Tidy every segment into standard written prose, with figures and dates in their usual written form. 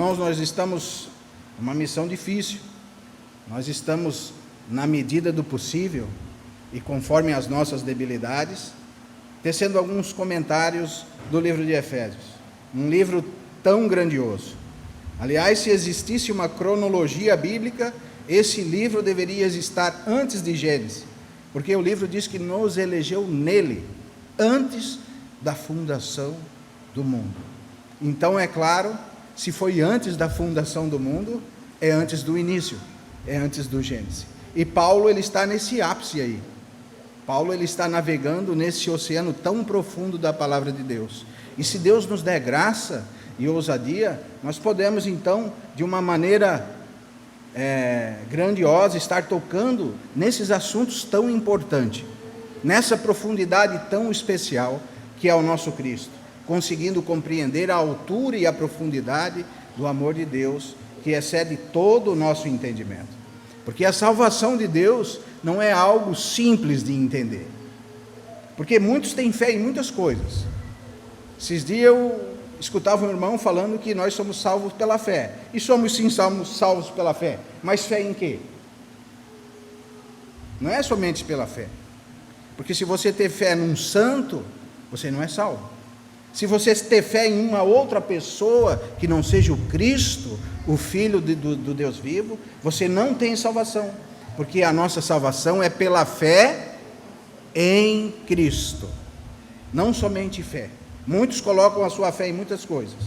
irmãos, nós estamos numa missão difícil. Nós estamos, na medida do possível e conforme as nossas debilidades, tecendo alguns comentários do livro de Efésios. Um livro tão grandioso. Aliás, se existisse uma cronologia bíblica, esse livro deveria estar antes de Gênesis, porque o livro diz que nos elegeu nele, antes da fundação do mundo. Então, é claro, se foi antes da fundação do mundo, é antes do início, é antes do Gênesis. E Paulo, ele está nesse ápice aí. Paulo, ele está navegando nesse oceano tão profundo da palavra de Deus. E se Deus nos der graça e ousadia, nós podemos então, de uma maneira grandiosa, estar tocando nesses assuntos tão importantes, nessa profundidade tão especial que é o nosso Cristo, conseguindo compreender a altura e a profundidade do amor de Deus, que excede todo o nosso entendimento. Porque a salvação de Deus não é algo simples de entender, porque muitos têm fé em muitas coisas. Esses dias eu escutava um irmão falando que nós somos salvos pela fé, e somos sim salvos pela fé, mas fé em quê? Não é somente pela fé, porque se você ter fé num santo, você não é salvo. Se você ter fé em uma outra pessoa que não seja o Cristo, o Filho do Deus vivo, você não tem salvação, porque a nossa salvação é pela fé em Cristo, não somente fé. Muitos colocam a sua fé em muitas coisas.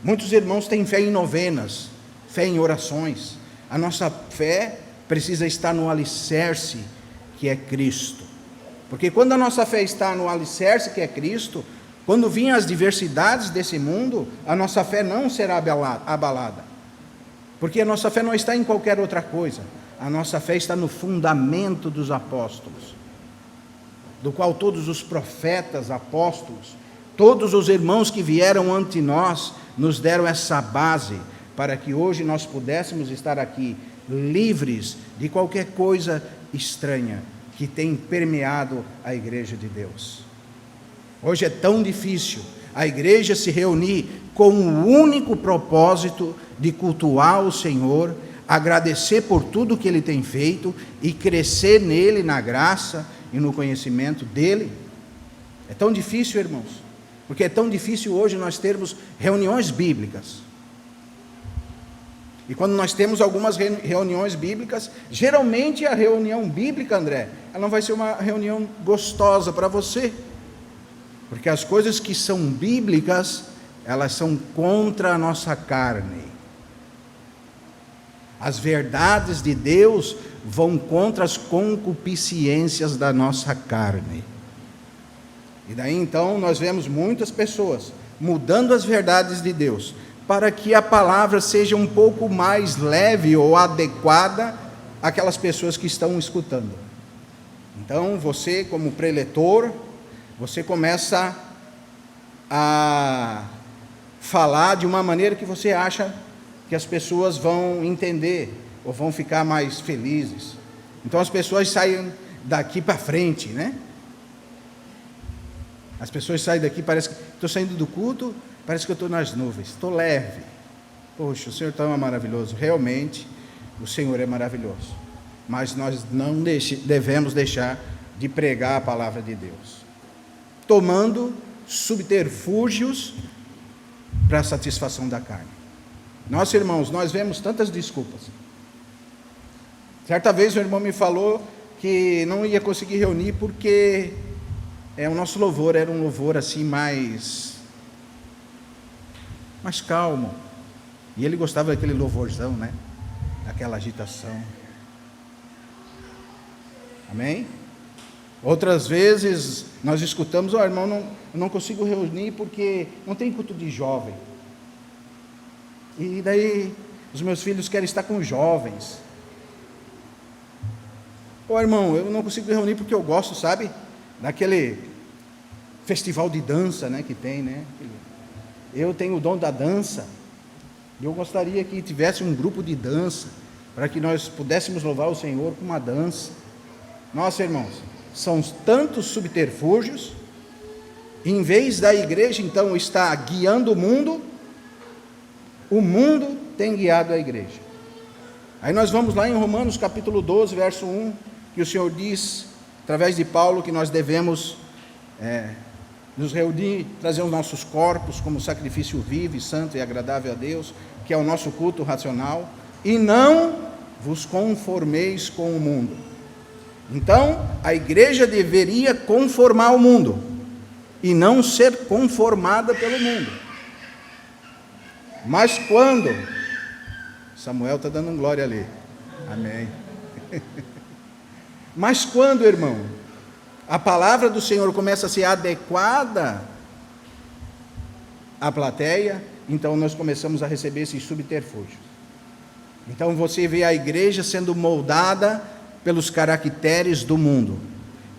Muitos irmãos têm fé em novenas, fé em orações. A nossa fé precisa estar no alicerce, que é Cristo. Porque quando a nossa fé está no alicerce, que é Cristo, quando virem as diversidades desse mundo, a nossa fé não será abalada. Porque a nossa fé não está em qualquer outra coisa. A nossa fé está no fundamento dos apóstolos, do qual todos os profetas, apóstolos, todos os irmãos que vieram ante nós, nos deram essa base, para que hoje nós pudéssemos estar aqui, livres de qualquer coisa estranha, que tem permeado a igreja de Deus. Hoje é tão difícil a igreja se reunir com o único propósito de cultuar o Senhor, agradecer por tudo que Ele tem feito e crescer nele, na graça e no conhecimento dEle. É tão difícil, irmãos, porque é tão difícil hoje nós termos reuniões bíblicas. E quando nós temos algumas reuniões bíblicas, geralmente a reunião bíblica, André, ela não vai ser uma reunião gostosa para você, porque as coisas que são bíblicas, elas são contra a nossa carne. As verdades de Deus vão contra as concupiscências da nossa carne. E daí então nós vemos muitas pessoas mudando as verdades de Deus, para que a palavra seja um pouco mais leve ou adequada àquelas pessoas que estão escutando. Então você, como preletor, você começa a falar de uma maneira que você acha que as pessoas vão entender, ou vão ficar mais felizes. Então as pessoas saem daqui para frente, né? As pessoas saem daqui, parece que estou saindo do culto, parece que eu estou nas nuvens, estou leve. Poxa, o Senhor está maravilhoso. Realmente, o Senhor é maravilhoso. Mas nós não devemos deixar de pregar a palavra de Deus, tomando subterfúgios para a satisfação da carne. Nossa, irmãos, nós vemos tantas desculpas. Certa vez um irmão me falou que não ia conseguir reunir porque o nosso louvor era um louvor assim mais calmo. E ele gostava daquele louvorzão, né? Aquela agitação. Amém? Outras vezes nós escutamos, irmão, eu não consigo reunir porque não tem culto de jovem. E daí os meus filhos querem estar com os jovens. Irmão, eu não consigo reunir porque eu gosto, sabe? Daquele festival de dança, né, que tem, né? Eu tenho o dom da dança. Eu gostaria que tivesse um grupo de dança, para que nós pudéssemos louvar o Senhor com uma dança. Nossa, irmãos, são tantos subterfúgios. Em vez da igreja, então, estar guiando o mundo, o mundo tem guiado a igreja. Aí nós vamos lá em Romanos capítulo 12, verso 1, que o Senhor diz, através de Paulo, que nós devemos nos reunir, trazer os nossos corpos como sacrifício vivo, e santo e agradável a Deus, que é o nosso culto racional, e não vos conformeis com o mundo. Então, a igreja deveria conformar o mundo, e não ser conformada pelo mundo. Mas quando... Samuel está dando glória ali. Amém. Mas quando, irmão, a palavra do Senhor começa a ser adequada à plateia, então nós começamos a receber esses subterfúgios. Então você vê a igreja sendo moldada pelos caracteres do mundo,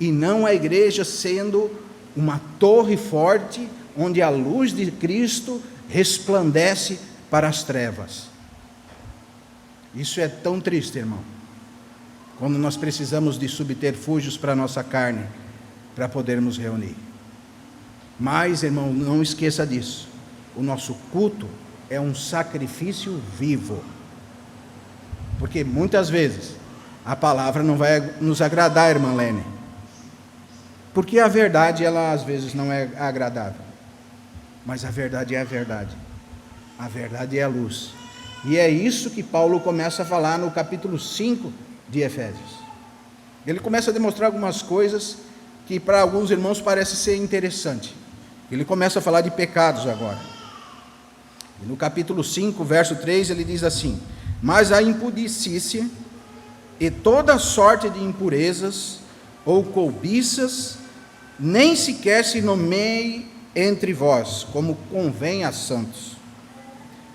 e não a igreja sendo uma torre forte, onde a luz de Cristo resplandece para as trevas. Isso é tão triste, irmão, quando nós precisamos de subterfúgios para a nossa carne, para podermos reunir. Mas, irmão, não esqueça disso, o nosso culto é um sacrifício vivo, porque muitas vezes a palavra não vai nos agradar, irmã Lene, porque a verdade, ela às vezes não é agradável, mas a verdade é a verdade é a luz. E é isso que Paulo começa a falar no capítulo 5 de Efésios. Ele começa a demonstrar algumas coisas que para alguns irmãos parece ser interessante. Ele começa a falar de pecados agora. E no capítulo 5, verso 3, ele diz assim: mas a impudicícia e toda sorte de impurezas ou cobiças nem sequer se nomeie entre vós, como convém a santos.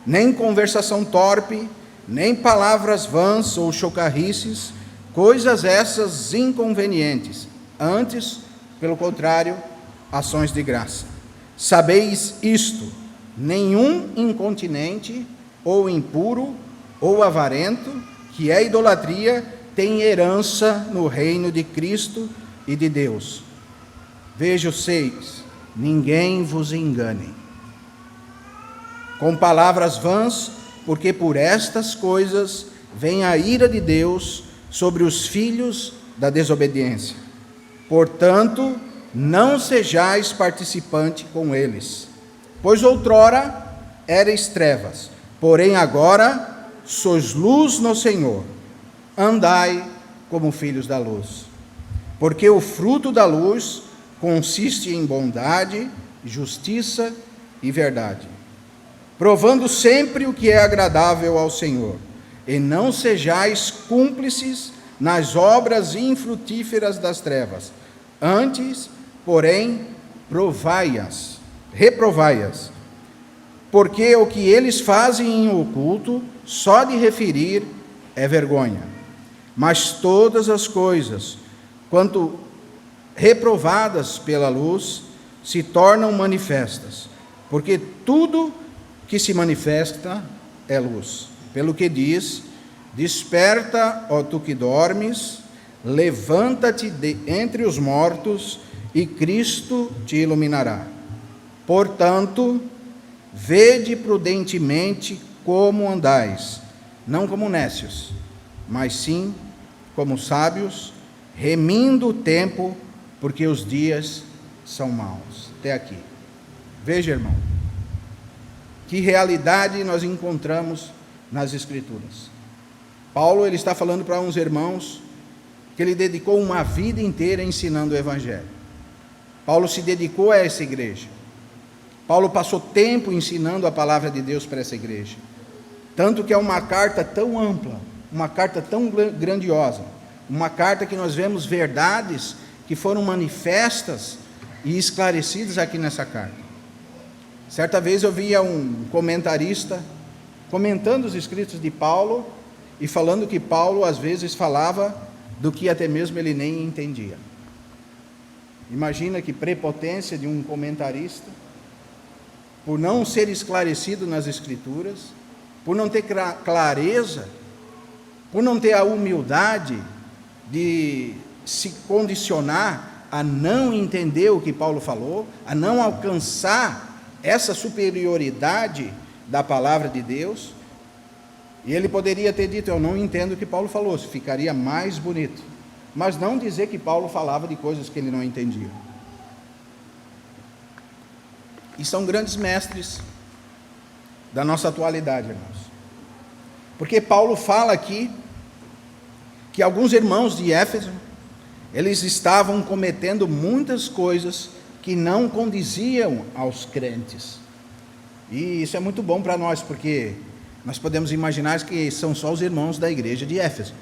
Nem conversação torpe, nem palavras vãs ou chocarrices, coisas essas inconvenientes, antes, pelo contrário, ações de graça. Sabeis isto: nenhum incontinente, ou impuro, ou avarento, que é idolatria, tem herança no reino de Cristo e de Deus. Veja o 6, ninguém vos engane com palavras vãs, porque por estas coisas vem a ira de Deus sobre os filhos da desobediência. Portanto, não sejais participante com eles, pois outrora erais trevas, porém agora sois luz no Senhor. Andai como filhos da luz, porque o fruto da luz consiste em bondade, justiça e verdade, provando sempre o que é agradável ao Senhor, e não sejais cúmplices nas obras infrutíferas das trevas, antes, porém, reprovai-as, porque o que eles fazem em oculto, só de referir é vergonha. Mas todas as coisas, quanto reprovadas pela luz, se tornam manifestas, porque tudo que se manifesta é luz. Pelo que diz: desperta, ó tu que dormes, levanta-te entre os mortos, e Cristo te iluminará. Portanto, vede prudentemente como andais, não como nécios, mas sim como sábios, remindo o tempo, porque os dias são maus. Até aqui. Veja, irmão, que realidade nós encontramos nas Escrituras. Paulo, ele está falando para uns irmãos que ele dedicou uma vida inteira ensinando o Evangelho. Paulo se dedicou a essa igreja. Paulo passou tempo ensinando a palavra de Deus para essa igreja. Tanto que é uma carta tão ampla, uma carta tão grandiosa, uma carta que nós vemos verdades que foram manifestas e esclarecidas aqui nessa carta. Certa vez eu via um comentarista comentando os escritos de Paulo e falando que Paulo às vezes falava do que até mesmo ele nem entendia. Imagina que prepotência de um comentarista, por não ser esclarecido nas Escrituras, por não ter clareza, por não ter a humildade de se condicionar a não entender o que Paulo falou, a não alcançar essa superioridade da palavra de Deus, e ele poderia ter dito: eu não entendo o que Paulo falou, ficaria mais bonito, mas não dizer que Paulo falava de coisas que ele não entendia. E são grandes mestres da nossa atualidade, irmãos, porque Paulo fala aqui que alguns irmãos de Éfeso, eles estavam cometendo muitas coisas que não condiziam aos crentes. E isso é muito bom para nós, porque nós podemos imaginar que são só os irmãos da igreja de Éfeso.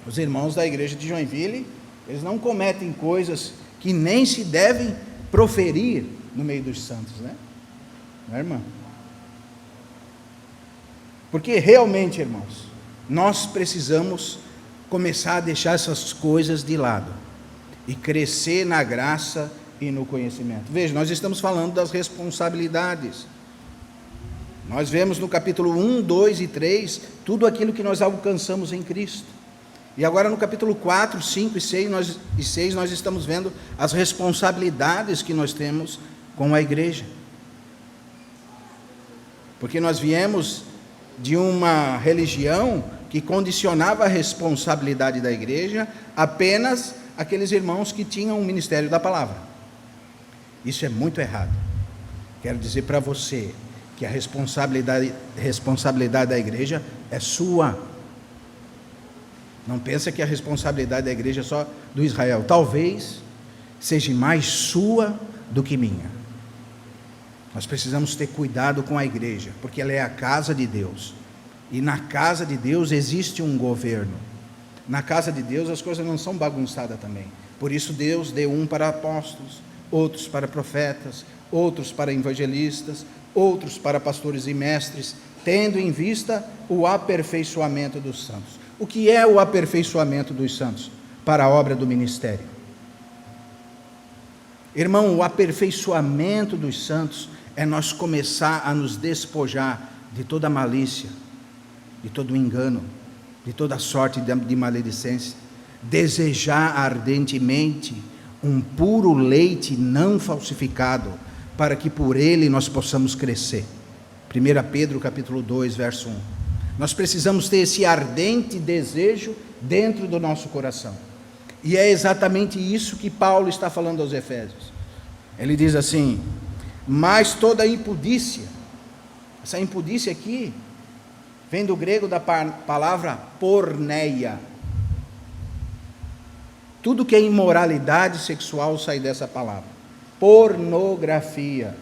Os irmãos da igreja de Joinville, eles não cometem coisas que nem se devem proferir no meio dos santos, né? Não é, irmã? Porque realmente, irmãos, nós precisamos começar a deixar essas coisas de lado e crescer na graça e no conhecimento. Veja, nós estamos falando das responsabilidades. Nós vemos no capítulo 1, 2 e 3 tudo aquilo que nós alcançamos em Cristo. E agora no capítulo 4, 5 e 6 nós estamos vendo as responsabilidades que nós temos com a igreja. Porque nós viemos de uma religião que condicionava a responsabilidade da igreja apenas aqueles irmãos que tinham o ministério da palavra. Isso é muito errado. Quero dizer para você que a responsabilidade da igreja é sua. Não pensa que a responsabilidade da igreja é só do Israel. Talvez seja mais sua do que minha. Nós precisamos ter cuidado com a igreja, porque ela é a casa de Deus. E na casa de Deus existe um governo. Na casa de Deus as coisas não são bagunçadas também. Por isso Deus deu um para apóstolos, outros para profetas, outros para evangelistas, outros para pastores e mestres, tendo em vista o aperfeiçoamento dos santos. O que é o aperfeiçoamento dos santos? Para a obra do ministério. Irmão, o aperfeiçoamento dos santos é nós começar a nos despojar de toda malícia, de todo engano, de toda sorte de maledicência, desejar ardentemente um puro leite não falsificado, para que por ele nós possamos crescer. 1 Pedro capítulo 2, verso 1. Nós precisamos ter esse ardente desejo dentro do nosso coração. E é exatamente isso que Paulo está falando aos Efésios. Ele diz assim: mas toda impudícia, essa impudícia aqui vem do grego da palavra porneia. Tudo que é imoralidade sexual sai dessa palavra. Pornografia.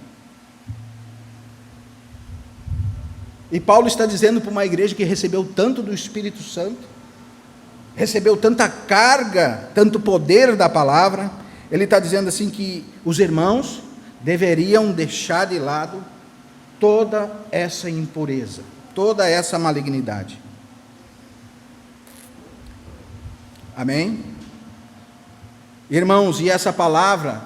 E Paulo está dizendo para uma igreja que recebeu tanto do Espírito Santo, recebeu tanta carga, tanto poder da palavra, ele está dizendo assim que os irmãos deveriam deixar de lado toda essa impureza, toda essa malignidade. Amém? Irmãos, e essa palavra,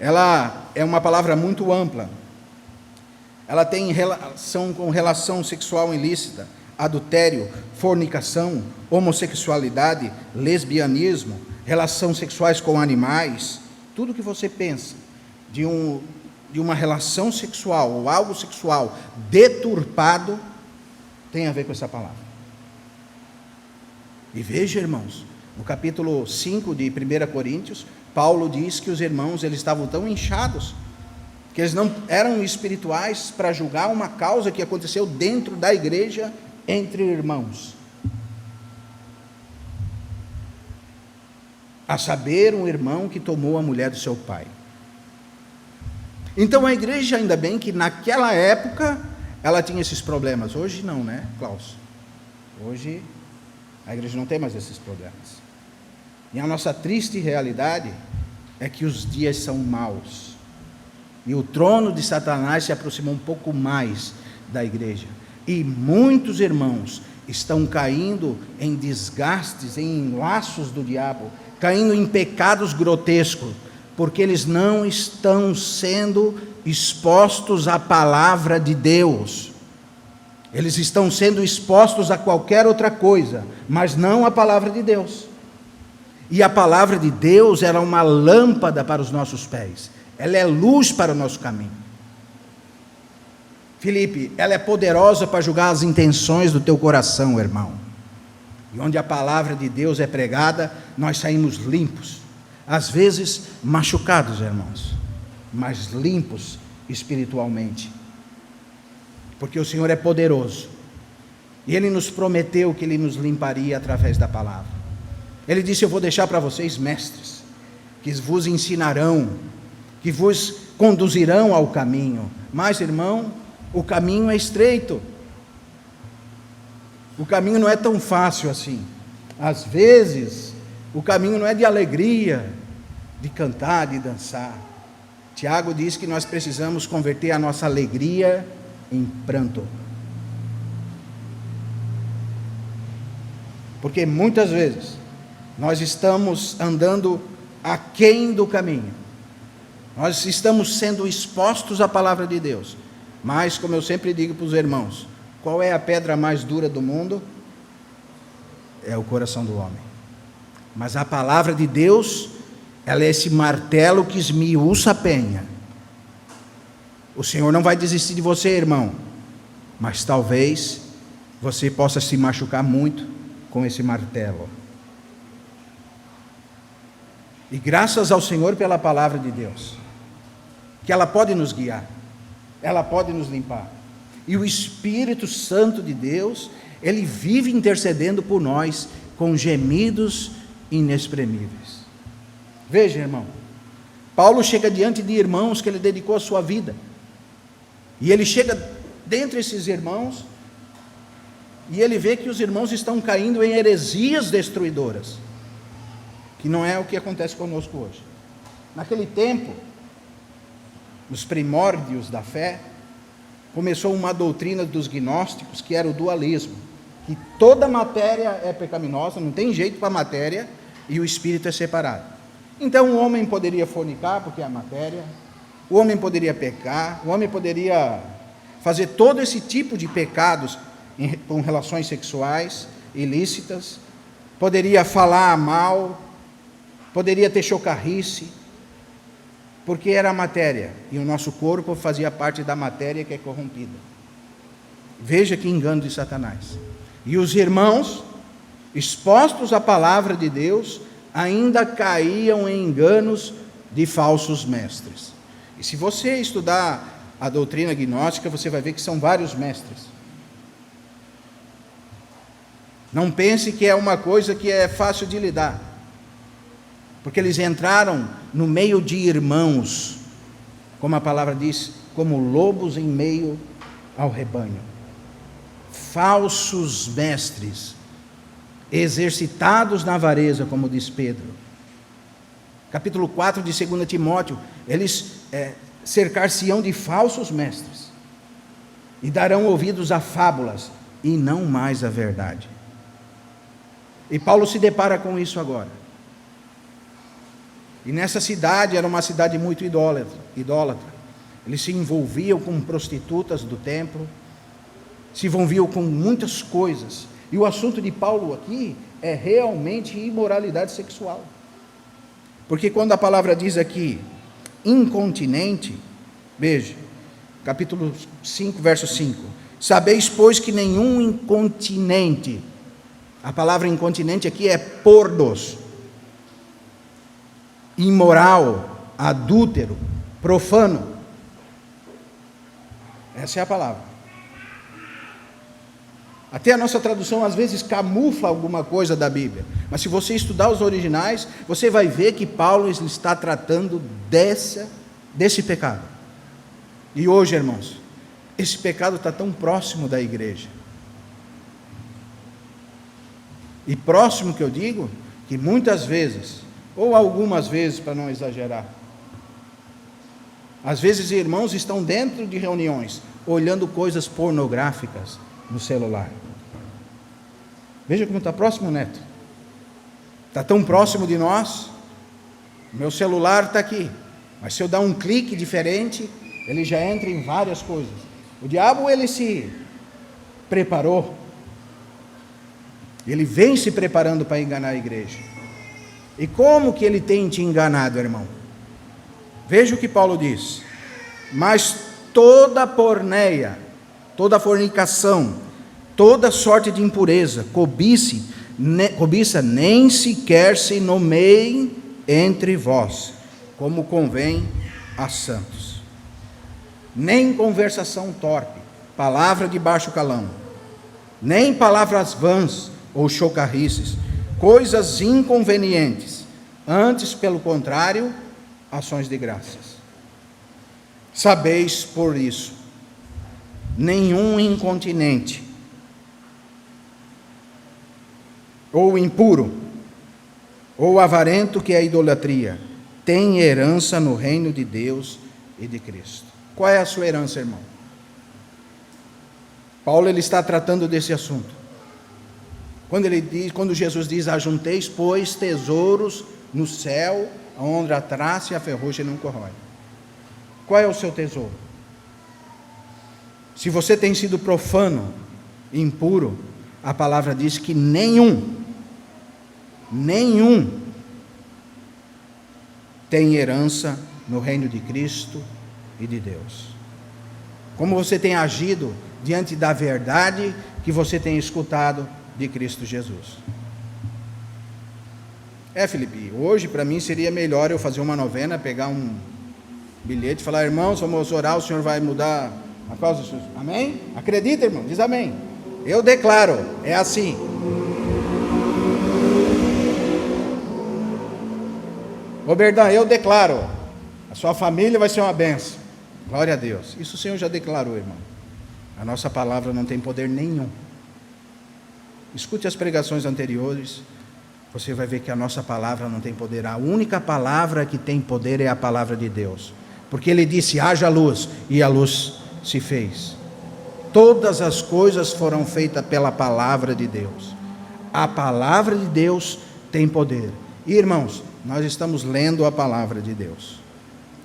ela é uma palavra muito ampla. Ela tem relação com relação sexual ilícita, adultério, fornicação, homossexualidade, lesbianismo, relações sexuais com animais. Tudo que você pensa de uma relação sexual ou algo sexual deturpado tem a ver com essa palavra. E veja, irmãos, no capítulo 5 de 1 Coríntios, Paulo diz que os irmãos eles estavam tão inchados que eles não eram espirituais para julgar uma causa que aconteceu dentro da igreja entre irmãos. A saber, um irmão que tomou a mulher do seu pai. Então a igreja, ainda bem que naquela época ela tinha esses problemas. Hoje não, né, Klaus? Hoje a igreja não tem mais esses problemas. E a nossa triste realidade é que os dias são maus. E o trono de Satanás se aproximou um pouco mais da igreja. E muitos irmãos estão caindo em desgastes, em laços do diabo, caindo em pecados grotescos, porque eles não estão sendo expostos à palavra de Deus. Eles estão sendo expostos a qualquer outra coisa, mas não à palavra de Deus. E a palavra de Deus era uma lâmpada para os nossos pés. Ela é luz para o nosso caminho. Filipe, ela é poderosa para julgar as intenções do teu coração, irmão. E onde a palavra de Deus é pregada, nós saímos limpos. Às vezes machucados, irmãos, mas limpos espiritualmente. Porque o Senhor é poderoso. E Ele nos prometeu que Ele nos limparia através da palavra. Ele disse: eu vou deixar para vocês mestres, que vos ensinarão, que vos conduzirão ao caminho. Mas, irmão, o caminho é estreito. O caminho não é tão fácil assim. Às vezes, o caminho não é de alegria, de cantar, de dançar. Tiago diz que nós precisamos converter a nossa alegria em pranto. Porque muitas vezes nós estamos andando aquém do caminho. Nós estamos sendo expostos à palavra de Deus. Mas, como eu sempre digo para os irmãos, qual é a pedra mais dura do mundo? É o coração do homem. Mas a palavra de Deus, ela é esse martelo que esmiuça a penha. O Senhor não vai desistir de você, irmão, mas talvez você possa se machucar muito com esse martelo. E graças ao Senhor pela palavra de Deus, que ela pode nos guiar, ela pode nos limpar. E o Espírito Santo de Deus, ele vive intercedendo por nós com gemidos inexprimíveis. Veja, irmão, Paulo chega diante de irmãos que ele dedicou a sua vida. E ele chega dentre esses irmãos e ele vê que os irmãos estão caindo em heresias destruidoras, que não é o que acontece conosco hoje. Naquele tempo, nos primórdios da fé, começou uma doutrina dos gnósticos, que era o dualismo, que toda matéria é pecaminosa, não tem jeito para a matéria, e o espírito é separado. Então o homem poderia fornicar, porque é a matéria, o homem poderia pecar, o homem poderia fazer todo esse tipo de pecados com relações sexuais ilícitas, poderia falar mal, poderia ter chocarrice, porque era a matéria, e o nosso corpo fazia parte da matéria que é corrompida. Veja que engano de Satanás. E os irmãos, expostos à palavra de Deus, ainda caíam em enganos de falsos mestres. E se você estudar a doutrina gnóstica, você vai ver que são vários mestres. Não pense que é uma coisa que é fácil de lidar, porque eles entraram no meio de irmãos, como a palavra diz, como lobos em meio ao rebanho. Falsos mestres, exercitados na avareza, como diz Pedro. Capítulo 4 de 2 Timóteo, eles cercar-se-ão de falsos mestres, e darão ouvidos a fábulas, e não mais a verdade. E Paulo se depara com isso agora. E nessa cidade, era uma cidade muito idólatra. Eles se envolviam com prostitutas do templo, se envolviam com muitas coisas. E o assunto de Paulo aqui é realmente imoralidade sexual. Porque quando a palavra diz aqui, incontinente, veja, capítulo 5, verso 5. Sabeis, pois, que nenhum incontinente, a palavra incontinente aqui é pordos, imoral, adúltero, profano. Essa é a palavra. Até a nossa tradução às vezes camufla alguma coisa da Bíblia, mas se você estudar os originais, você vai ver que Paulo está tratando desse pecado. E hoje, irmãos, esse pecado está tão próximo da igreja. E próximo que eu digo, que muitas vezes, ou algumas vezes, para não exagerar, às vezes irmãos estão dentro de reuniões, olhando coisas pornográficas no celular. Veja como está próximo, Neto. Está tão próximo de nós. Meu celular está aqui, mas se eu dar um clique diferente, ele já entra em várias coisas. O diabo, ele se preparou, ele vem se preparando para enganar a igreja. E como que ele tem te enganado, irmão? Veja o que Paulo diz: mas toda porneia toda fornicação, toda sorte de impureza, cobiça, nem sequer se nomeiem entre vós, como convém a santos. Nem conversação torpe, palavra de baixo calão, nem palavras vãs ou chocarrices, coisas inconvenientes, antes, pelo contrário, ações de graças. Sabeis, por isso, nenhum incontinente ou impuro ou avarento, que é a idolatria, tem herança no reino de Deus e de Cristo. Qual é a sua herança, irmão? Paulo ele está tratando desse assunto. Quando Jesus diz: ajunteis, pois, tesouros no céu, onde a traça e a ferrugem não corrói. Qual é o seu tesouro? Se você tem sido profano, impuro, a palavra diz que nenhum tem herança no reino de Cristo e de Deus. Como você tem agido diante da verdade que você tem escutado de Cristo Jesus? Felipe, hoje para mim seria melhor eu fazer uma novena, pegar um bilhete e falar: irmãos, vamos orar, o Senhor vai mudar a causa dos seus. Amém? Acredita, irmão? Diz amém. Eu declaro, é assim. Berdão, eu declaro, a sua família vai ser uma bênção. Glória a Deus. Isso o Senhor já declarou, irmão. A nossa palavra não tem poder nenhum. Escute as pregações anteriores, você vai ver que a nossa palavra não tem poder. A única palavra que tem poder é a palavra de Deus. Porque Ele disse: haja luz, e a luz se fez. Todas as coisas foram feitas pela palavra de Deus. A palavra de Deus tem poder. E, irmãos, nós estamos lendo a palavra de Deus.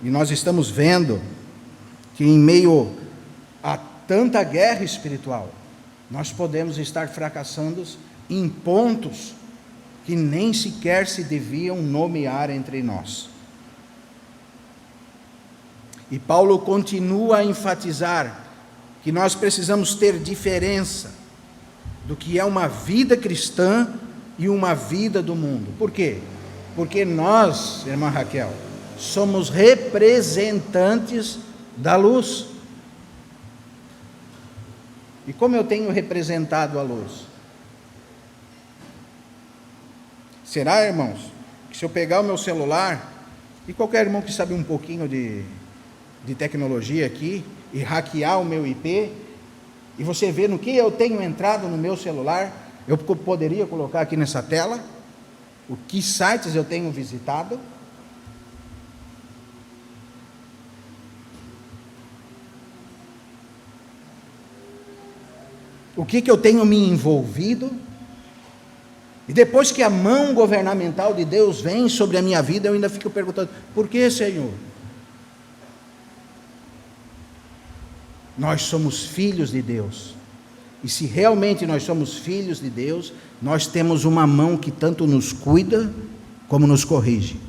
E nós estamos vendo que em meio a tanta guerra espiritual, nós podemos estar fracassando em pontos que nem sequer se deviam nomear entre nós. E Paulo continua a enfatizar que nós precisamos ter diferença do que é uma vida cristã e uma vida do mundo. Por quê? Porque nós, irmã Raquel, somos representantes da luz. E como eu tenho representado a luz? Será, irmãos, que se eu pegar o meu celular, e qualquer irmão que sabe um pouquinho de tecnologia aqui, e hackear o meu IP, e você vê no que eu tenho entrado no meu celular, eu poderia colocar aqui nessa tela o que sites eu tenho visitado. O que eu tenho me envolvido. E depois que a mão governamental de Deus vem sobre a minha vida, eu ainda fico perguntando: por que, Senhor? Nós somos filhos de Deus. E se realmente nós somos filhos de Deus, nós temos uma mão que tanto nos cuida como nos corrige.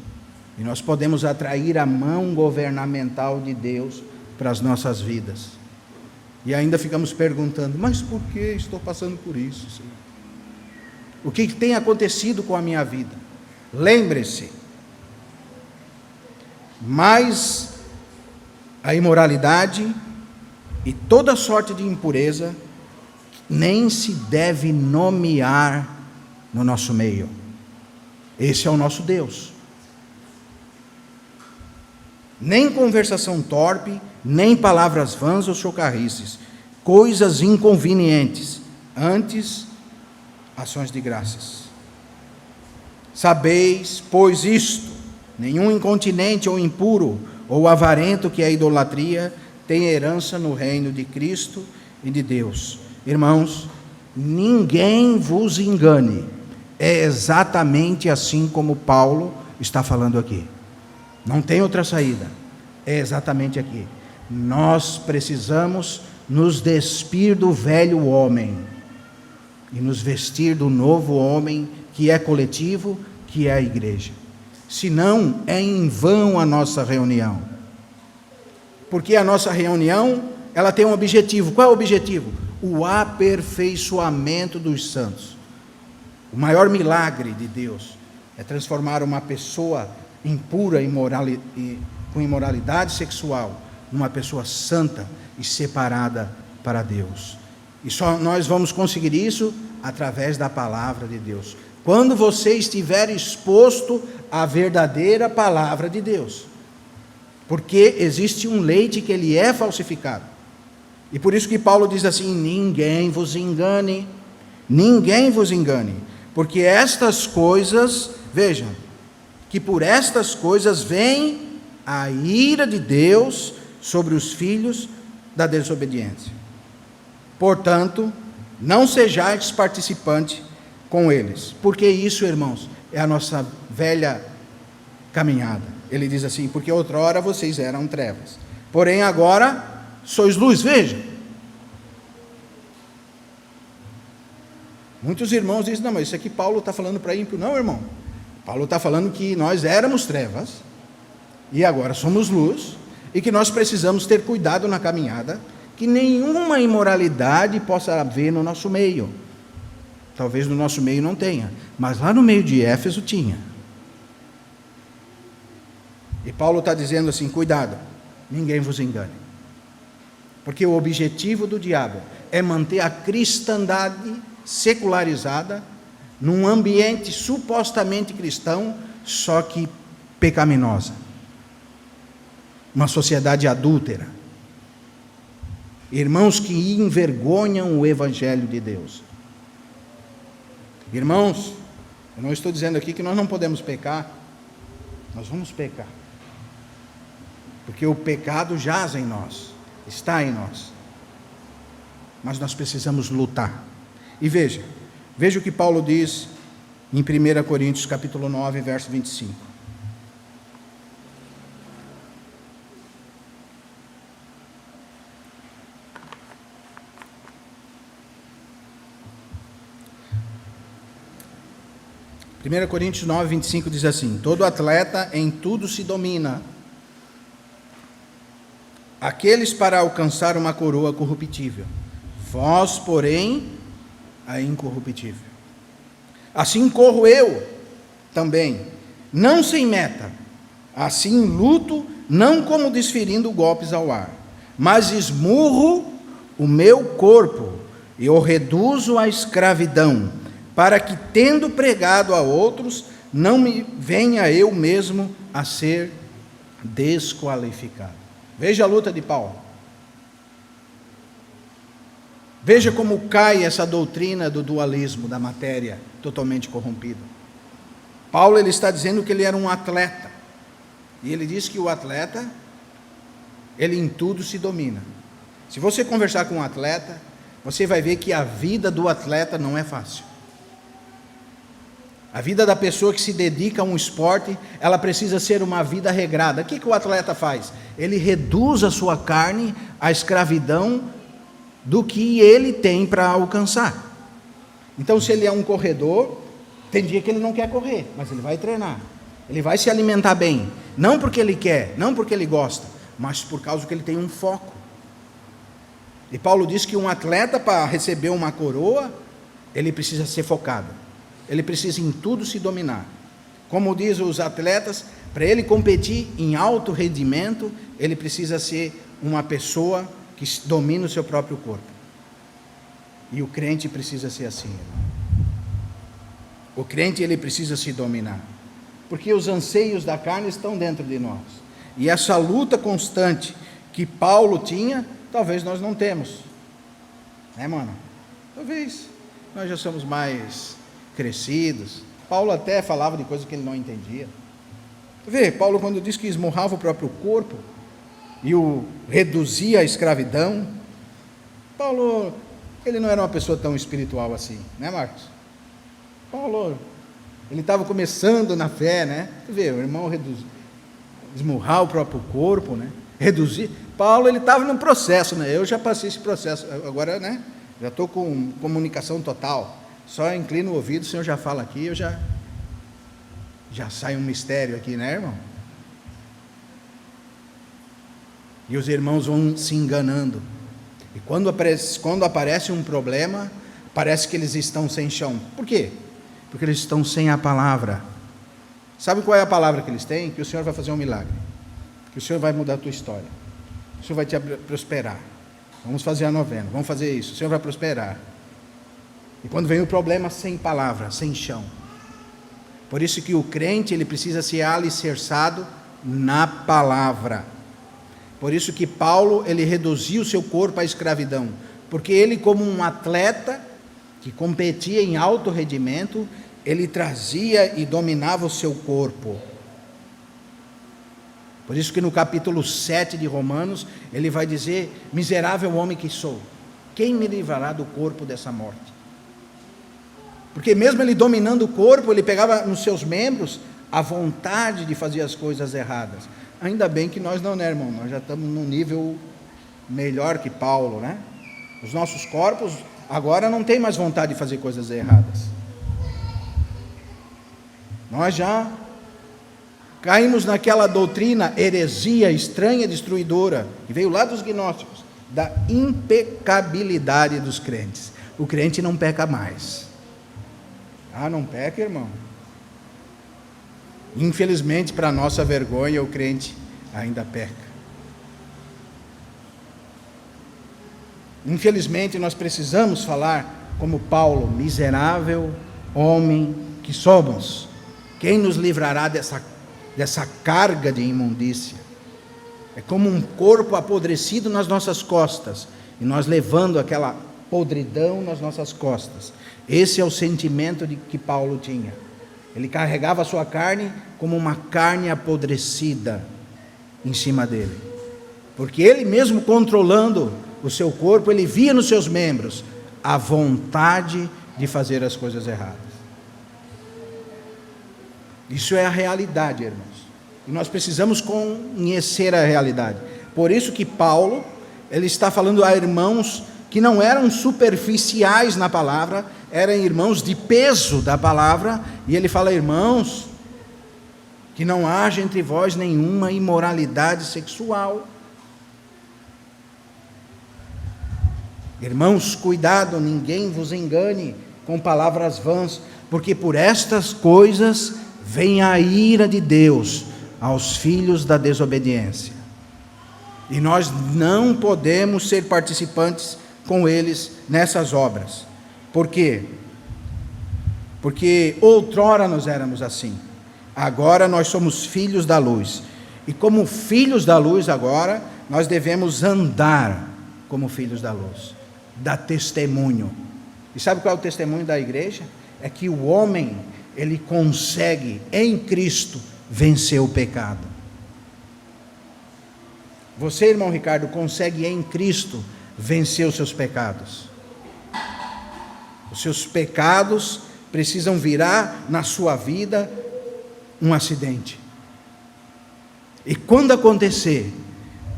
E nós podemos atrair a mão governamental de Deus para as nossas vidas. E ainda ficamos perguntando: mas por que estou passando por isso, Senhor? O que tem acontecido com a minha vida? Lembre-se, mas a imoralidade e toda sorte de impureza nem se deve nomear no nosso meio. Esse é o nosso Deus. Nem conversação torpe, nem palavras vãs ou chocarrices, coisas inconvenientes, antes ações de graças. Sabeis, pois, isto: nenhum incontinente ou impuro ou avarento, que é a idolatria, tem herança no reino de Cristo e de Deus. Irmãos, ninguém vos engane. É exatamente assim como Paulo está falando aqui. Não tem outra saída. É exatamente aqui. Nós precisamos nos despir do velho homem e nos vestir do novo homem, que é coletivo, que é a igreja. Senão, é em vão a nossa reunião. Porque a nossa reunião ela tem um objetivo. Qual é o objetivo? O aperfeiçoamento dos santos. O maior milagre de Deus é transformar uma pessoa impura com imoralidade sexual numa pessoa santa e separada para Deus. E só nós vamos conseguir isso através da palavra de Deus. Quando você estiver exposto à verdadeira palavra de Deus. Porque existe um leite que ele é falsificado. E por isso que Paulo diz assim: ninguém vos engane, porque estas coisas, vejam, que por estas coisas vem a ira de Deus sobre os filhos da desobediência. Portanto, não sejais participantes com eles, porque isso, irmãos, é a nossa velha caminhada. Ele diz assim: porque outrora vocês eram trevas, porém agora sois luz. Veja, muitos irmãos dizem: não, mas isso aqui Paulo está falando para ímpio. Não, irmão, Paulo está falando que nós éramos trevas e agora somos luz, e que nós precisamos ter cuidado na caminhada, que nenhuma imoralidade possa haver no nosso meio. Talvez no nosso meio não tenha, mas lá no meio de Éfeso tinha. E Paulo está dizendo assim: cuidado, ninguém vos engane. Porque o objetivo do diabo é manter a cristandade secularizada num ambiente supostamente cristão, só que pecaminosa. Uma sociedade adúltera. Irmãos que envergonham o Evangelho de Deus. Irmãos, eu não estou dizendo aqui que nós não podemos pecar. Nós vamos pecar. Porque o pecado jaz em nós, está em nós. Mas nós precisamos lutar. E veja o que Paulo diz em 1 Coríntios capítulo 9, verso 25. Primeira Coríntios 9, 25 diz assim: todo atleta em tudo se domina, aqueles para alcançar uma coroa corruptível, vós, porém, a incorruptível. Assim corro eu também, não sem meta, assim luto, não como desferindo golpes ao ar, mas esmurro o meu corpo e o reduzo à escravidão, para que, tendo pregado a outros, não me venha eu mesmo a ser desqualificado. Veja a luta de Paulo. Veja como cai essa doutrina do dualismo da matéria totalmente corrompida. Paulo, ele está dizendo que ele era um atleta. E ele diz que o atleta, ele em tudo se domina. Se você conversar com um atleta, você vai ver que a vida do atleta não é fácil. A vida da pessoa que se dedica a um esporte, ela precisa ser uma vida regrada. O que o atleta faz? Ele reduz a sua carne à escravidão do que ele tem para alcançar. Então, se ele é um corredor, tem dia que ele não quer correr, mas ele vai treinar. Ele vai se alimentar bem. Não porque ele quer, não porque ele gosta, mas por causa que ele tem um foco. E Paulo diz que um atleta, para receber uma coroa, ele precisa ser focado. Ele precisa em tudo se dominar. Como diz os atletas, para ele competir em alto rendimento, ele precisa ser uma pessoa que domina o seu próprio corpo. E o crente precisa ser assim. O crente, ele precisa se dominar. Porque os anseios da carne estão dentro de nós. E essa luta constante que Paulo tinha, talvez nós não temos. Né, mano? Talvez. Nós já somos mais crescidos. Paulo até falava de coisas que ele não entendia. Vê, Paulo, quando diz que esmurrava o próprio corpo e o reduzia à escravidão, Paulo, ele não era uma pessoa tão espiritual assim, né, Marcos? Paulo, ele estava começando na fé, né? Vê, o irmão esmurrar o próprio corpo, né? Reduzir. Paulo, ele estava num processo, né? Eu já passei esse processo, agora, né? Já estou com comunicação total. Só inclino o ouvido, o Senhor já fala aqui, eu já sai um mistério aqui, né, irmão? E os irmãos vão se enganando E quando aparece um problema, parece que eles estão sem chão. Por quê? Porque eles estão sem a palavra. Sabe qual é a palavra que eles têm? Que o Senhor vai fazer um milagre, que o Senhor vai mudar a tua história, o Senhor vai te prosperar, vamos fazer a novena, vamos fazer isso, o Senhor vai prosperar. E quando vem o problema, sem palavra, sem chão. Por isso que o crente, ele precisa ser alicerçado na palavra. Por isso que Paulo, ele reduziu o seu corpo à escravidão, porque ele, como um atleta que competia em alto rendimento, ele trazia e dominava o seu corpo. Por isso que no capítulo 7 de Romanos, ele vai dizer: miserável homem que sou, quem me livrará do corpo dessa morte? Porque mesmo ele dominando o corpo, ele pegava nos seus membros a vontade de fazer as coisas erradas. Ainda bem que nós não, né, irmão? Nós já estamos num nível melhor que Paulo, né? Os nossos corpos agora não tem mais vontade de fazer coisas erradas. Nós já caímos naquela doutrina, heresia estranha, destruidora, que veio lá dos gnósticos, da impecabilidade dos crentes. O crente não peca mais. Ah, não peca, irmão? Infelizmente, para nossa vergonha, o crente ainda peca. Infelizmente, nós precisamos falar como Paulo: miserável homem que somos, quem nos livrará dessa carga de imundícia? É como um corpo apodrecido nas nossas costas, e nós levando aquela podridão nas nossas costas. Esse é o sentimento que Paulo tinha. Ele carregava a sua carne como uma carne apodrecida em cima dele, porque ele mesmo controlando o seu corpo, ele via nos seus membros a vontade de fazer as coisas erradas. Isso é a realidade, irmãos, e nós precisamos conhecer a realidade. Por isso que Paulo, ele está falando a irmãos que não eram superficiais na palavra, eram irmãos de peso da palavra, e ele fala: irmãos, que não haja entre vós nenhuma imoralidade sexual. Irmãos, cuidado, ninguém vos engane com palavras vãs, porque por estas coisas vem a ira de Deus aos filhos da desobediência. E nós não podemos ser participantes com eles nessas obras. Por quê? Porque outrora nós éramos assim, agora nós somos filhos da luz, e como filhos da luz agora, nós devemos andar como filhos da luz, dar testemunho. E sabe qual é o testemunho da igreja? É que o homem, ele consegue em Cristo vencer o pecado. Você, irmão Ricardo, consegue em Cristo vencer os seus pecados. Os seus pecados precisam virar na sua vida um acidente. E quando acontecer,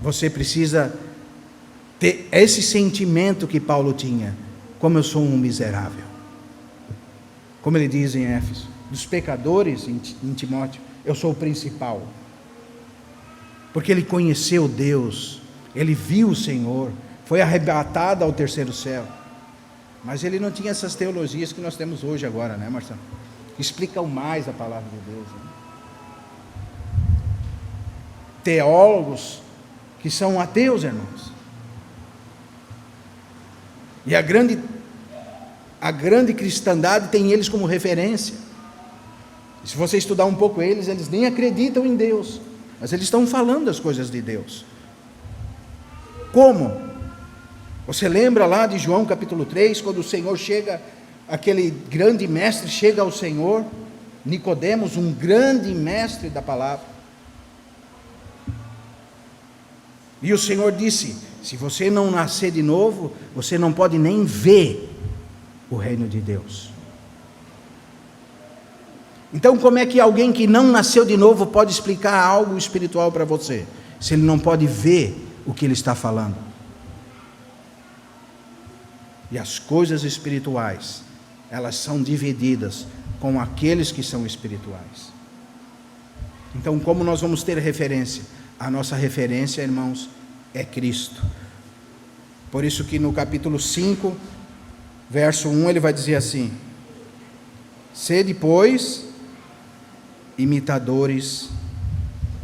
você precisa ter esse sentimento que Paulo tinha: como eu sou um miserável. Como ele diz em Éfeso, dos pecadores, em Timóteo, eu sou o principal. Porque ele conheceu Deus, ele viu o Senhor, foi arrebatado ao terceiro céu. Mas ele não tinha essas teologias que nós temos hoje agora, né, Marcelo? Que explicam mais a palavra de Deus, né? Teólogos que são ateus, irmãos. E a grande cristandade tem eles como referência. E se você estudar um pouco eles nem acreditam em Deus, mas eles estão falando as coisas de Deus. Como? Você lembra lá de João capítulo 3, quando o Senhor chega, aquele grande mestre chega ao Senhor, Nicodemos, um grande mestre da palavra. E o Senhor disse: se você não nascer de novo, você não pode nem ver o reino de Deus. Então, como é que alguém que não nasceu de novo pode explicar algo espiritual para você, se ele não pode ver o que ele está falando? E as coisas espirituais, elas são divididas com aqueles que são espirituais. Então, como nós vamos ter referência? A nossa referência, irmãos, é Cristo. Por isso que no capítulo 5, verso 1, ele vai dizer assim: sede, pois, imitadores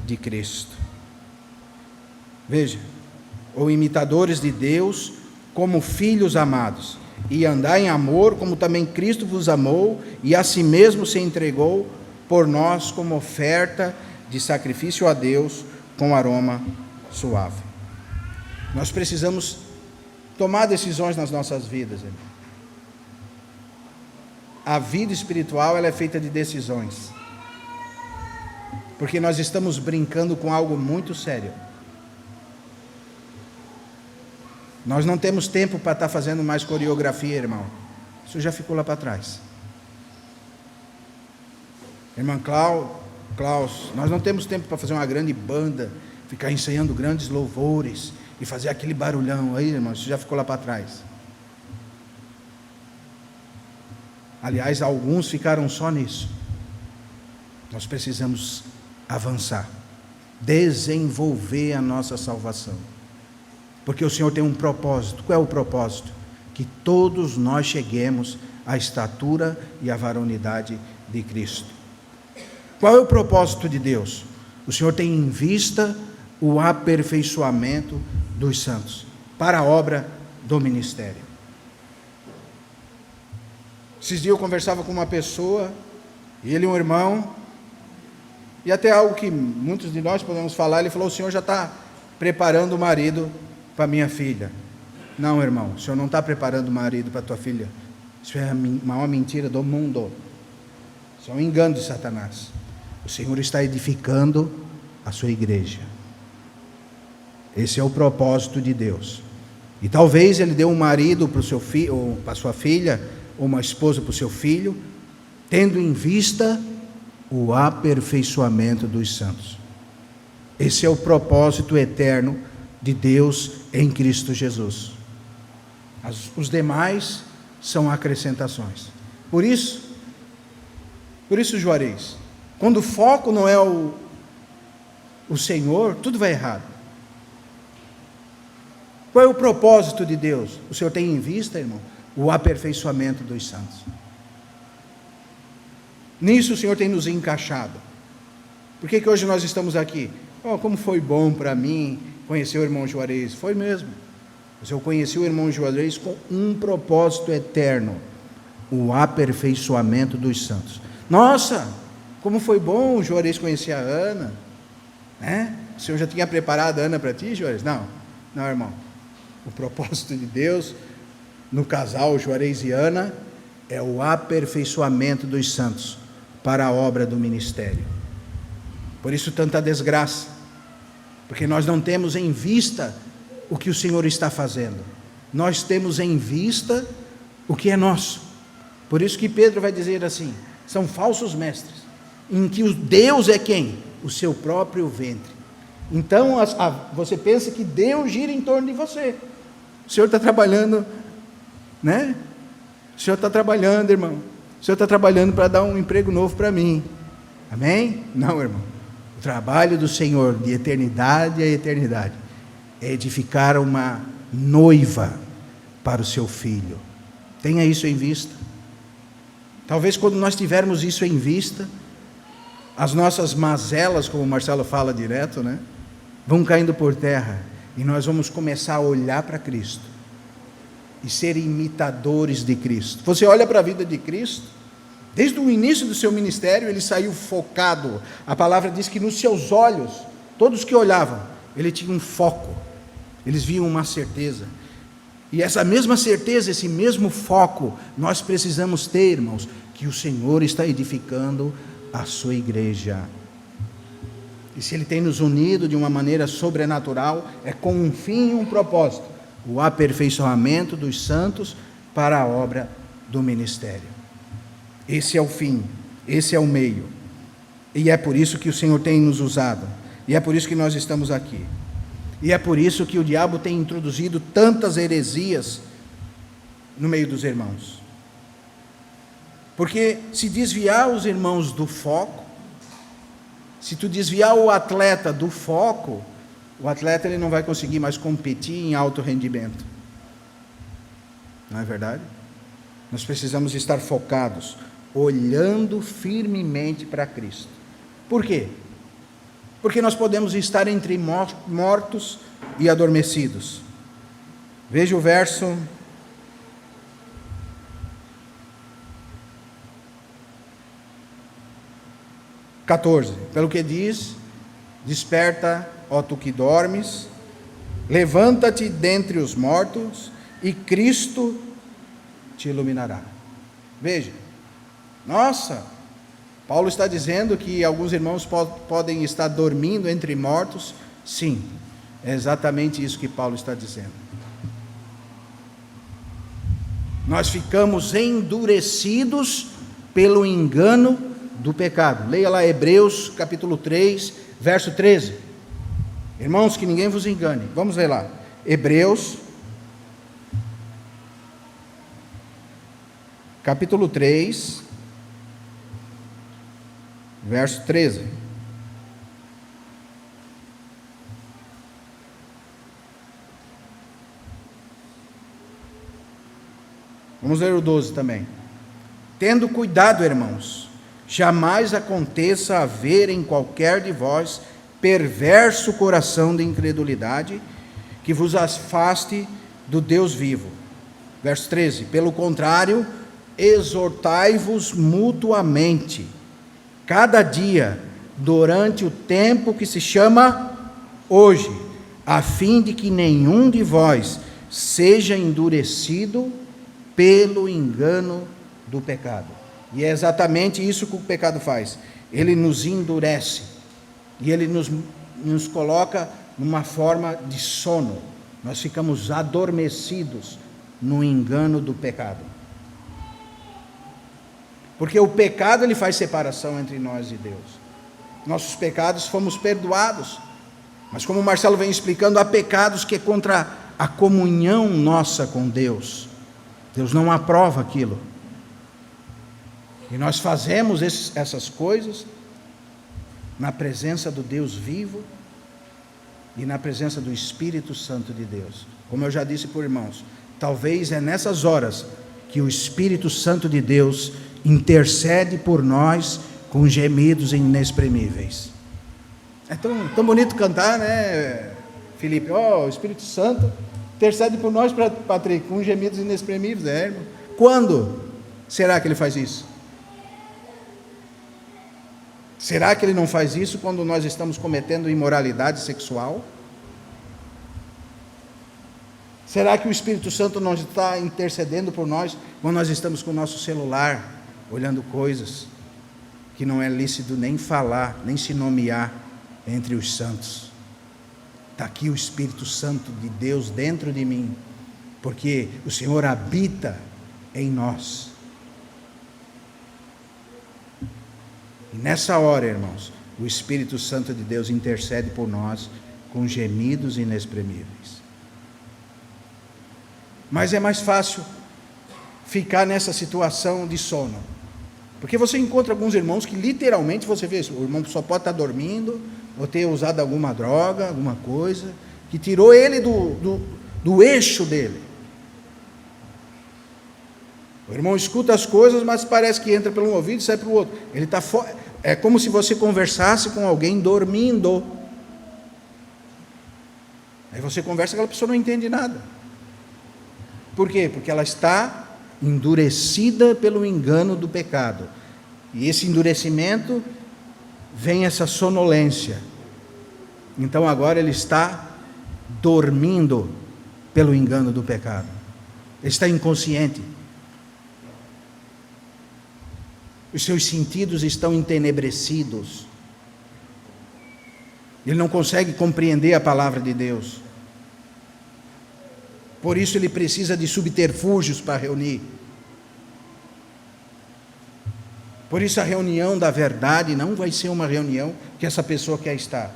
de Cristo. Veja, ou imitadores de Deus, como filhos amados, e andar em amor, como também Cristo vos amou, e a si mesmo se entregou por nós como oferta de sacrifício a Deus, com aroma suave. Nós precisamos tomar decisões nas nossas vidas, irmão. A vida espiritual, ela é feita de decisões, porque nós estamos brincando com algo muito sério. Nós não temos tempo para estar fazendo mais coreografia, irmão. Isso já ficou lá para trás. Irmã Klaus, nós não temos tempo para fazer uma grande banda, ficar ensaiando grandes louvores e fazer aquele barulhão aí, irmão. Isso já ficou lá para trás. Aliás, alguns ficaram só nisso. Nós precisamos avançar, desenvolver a nossa salvação. Porque o Senhor tem um propósito. Qual é o propósito? Que todos nós cheguemos à estatura e à varonilidade de Cristo. Qual é o propósito de Deus? O Senhor tem em vista o aperfeiçoamento dos santos, para a obra do ministério. Esses dias eu conversava com uma pessoa, ele um irmão, e até algo que muitos de nós podemos falar, ele falou: o Senhor já está preparando o marido para minha filha. Não, irmão, o Senhor não está preparando o marido para tua filha. Isso é a maior mentira do mundo. Isso é um engano de Satanás. O Senhor está edificando a sua igreja. Esse é o propósito de Deus. E talvez Ele deu um marido para o seu filho, ou para a sua filha, ou uma esposa para o seu filho, tendo em vista o aperfeiçoamento dos santos. Esse é o propósito eterno de Deus em Cristo Jesus. Os demais são acrescentações. Por isso, Juarez, quando o foco não é o Senhor, tudo vai errado. Qual é o propósito de Deus? O Senhor tem em vista, irmão, o aperfeiçoamento dos santos. Nisso o Senhor tem nos encaixado. Por que hoje nós estamos aqui? Oh, como foi bom para mim conhecer o irmão Juarez. Foi mesmo. Mas eu conheci o irmão Juarez com um propósito eterno: o aperfeiçoamento dos santos. Nossa, como foi bom o Juarez conhecer a Ana, né? O Senhor já tinha preparado a Ana para ti, Juarez? Não, irmão. O propósito de Deus no casal Juarez e Ana é o aperfeiçoamento dos santos para a obra do ministério. Por isso tanta desgraça, porque nós não temos em vista o que o Senhor está fazendo. Nós temos em vista o que é nosso. Por isso que Pedro vai dizer assim: são falsos mestres, em que o Deus é quem? O seu próprio ventre. Então você pensa que Deus gira em torno de você. O Senhor está trabalhando, né? O Senhor está trabalhando, irmão. O Senhor está trabalhando para dar um emprego novo para mim. Amém? Não, irmão. O trabalho do Senhor de eternidade a eternidade é edificar uma noiva para o seu filho. Tenha isso em vista. Talvez quando nós tivermos isso em vista, as nossas mazelas, como o Marcelo fala direto, né, vão caindo por terra, e nós vamos começar a olhar para Cristo e ser imitadores de Cristo. Você olha para a vida de Cristo, desde o início do seu ministério, ele saiu focado. A palavra diz que nos seus olhos, todos que olhavam, ele tinha um foco, eles viam uma certeza. E essa mesma certeza, esse mesmo foco, nós precisamos ter, irmãos, que o Senhor está edificando a sua igreja. E se Ele tem nos unido de uma maneira sobrenatural, é com um fim e um propósito: o aperfeiçoamento dos santos para a obra do ministério. Esse é o fim, esse é o meio. E é por isso que o Senhor tem nos usado. E é por isso que nós estamos aqui. E é por isso que o diabo tem introduzido tantas heresias no meio dos irmãos. Porque se desviar os irmãos do foco, se tu desviar o atleta do foco, o atleta ele não vai conseguir mais competir em alto rendimento. Não é verdade? Nós precisamos estar focados, olhando firmemente para Cristo. Por quê? Porque nós podemos estar entre mortos e adormecidos. Veja o verso 14. Pelo que diz: desperta, ó tu que dormes, levanta-te dentre os mortos, e Cristo te iluminará. Veja, nossa, Paulo está dizendo que alguns irmãos podem estar dormindo entre mortos. Sim, é exatamente isso que Paulo está dizendo. Nós ficamos endurecidos pelo engano do pecado. Leia lá Hebreus capítulo 3, verso 13. Irmãos, que ninguém vos engane. Vamos ler lá. Hebreus capítulo 3, verso 13. Vamos ler o 12 também. Tendo cuidado, irmãos, jamais aconteça haver em qualquer de vós perverso coração de incredulidade, que vos afaste do Deus vivo. Verso 13. Pelo contrário, exortai-vos mutuamente, cada dia, durante o tempo que se chama hoje, a fim de que nenhum de vós seja endurecido pelo engano do pecado. E é exatamente isso que o pecado faz. Ele nos endurece, e ele nos coloca numa forma de sono. Nós ficamos adormecidos no engano do pecado. Porque o pecado, ele faz separação entre nós e Deus. Nossos pecados fomos perdoados, mas como o Marcelo vem explicando, há pecados que é contra a comunhão nossa com Deus. Deus não aprova aquilo. E nós fazemos essas coisas na presença do Deus vivo e na presença do Espírito Santo de Deus. Como eu já disse por irmãos, talvez é nessas horas que o Espírito Santo de Deus intercede por nós com gemidos inexprimíveis. É tão bonito cantar, né, Felipe? O Espírito Santo intercede por nós, Patrick, com gemidos inexprimíveis. Irmão. Quando será que ele faz isso? Será que ele não faz isso quando nós estamos cometendo imoralidade sexual? Será que o Espírito Santo não está intercedendo por nós quando nós estamos com o nosso celular, olhando coisas que não é lícito nem falar, nem se nomear entre os santos? Está aqui o Espírito Santo de Deus dentro de mim, porque o Senhor habita em nós. E nessa hora, irmãos, o Espírito Santo de Deus intercede por nós com gemidos inexprimíveis. Mas é mais fácil ficar nessa situação de sono, porque você encontra alguns irmãos que literalmente você vê, o irmão só pode estar dormindo, ou ter usado alguma droga, alguma coisa, que tirou ele do eixo dele. O irmão escuta as coisas, mas parece que entra por um ouvido e sai pelo outro. Ele está é como se você conversasse com alguém dormindo. Aí você conversa, aquela pessoa não entende nada. Por quê? Porque ela está endurecida pelo engano do pecado. E esse endurecimento vem essa sonolência. Então agora ele está dormindo pelo engano do pecado. Ele está inconsciente. Os seus sentidos estão entenebrecidos. Ele não consegue compreender a palavra de Deus. Por isso ele precisa de subterfúgios para reunir. Por isso a reunião da verdade não vai ser uma reunião que essa pessoa quer estar.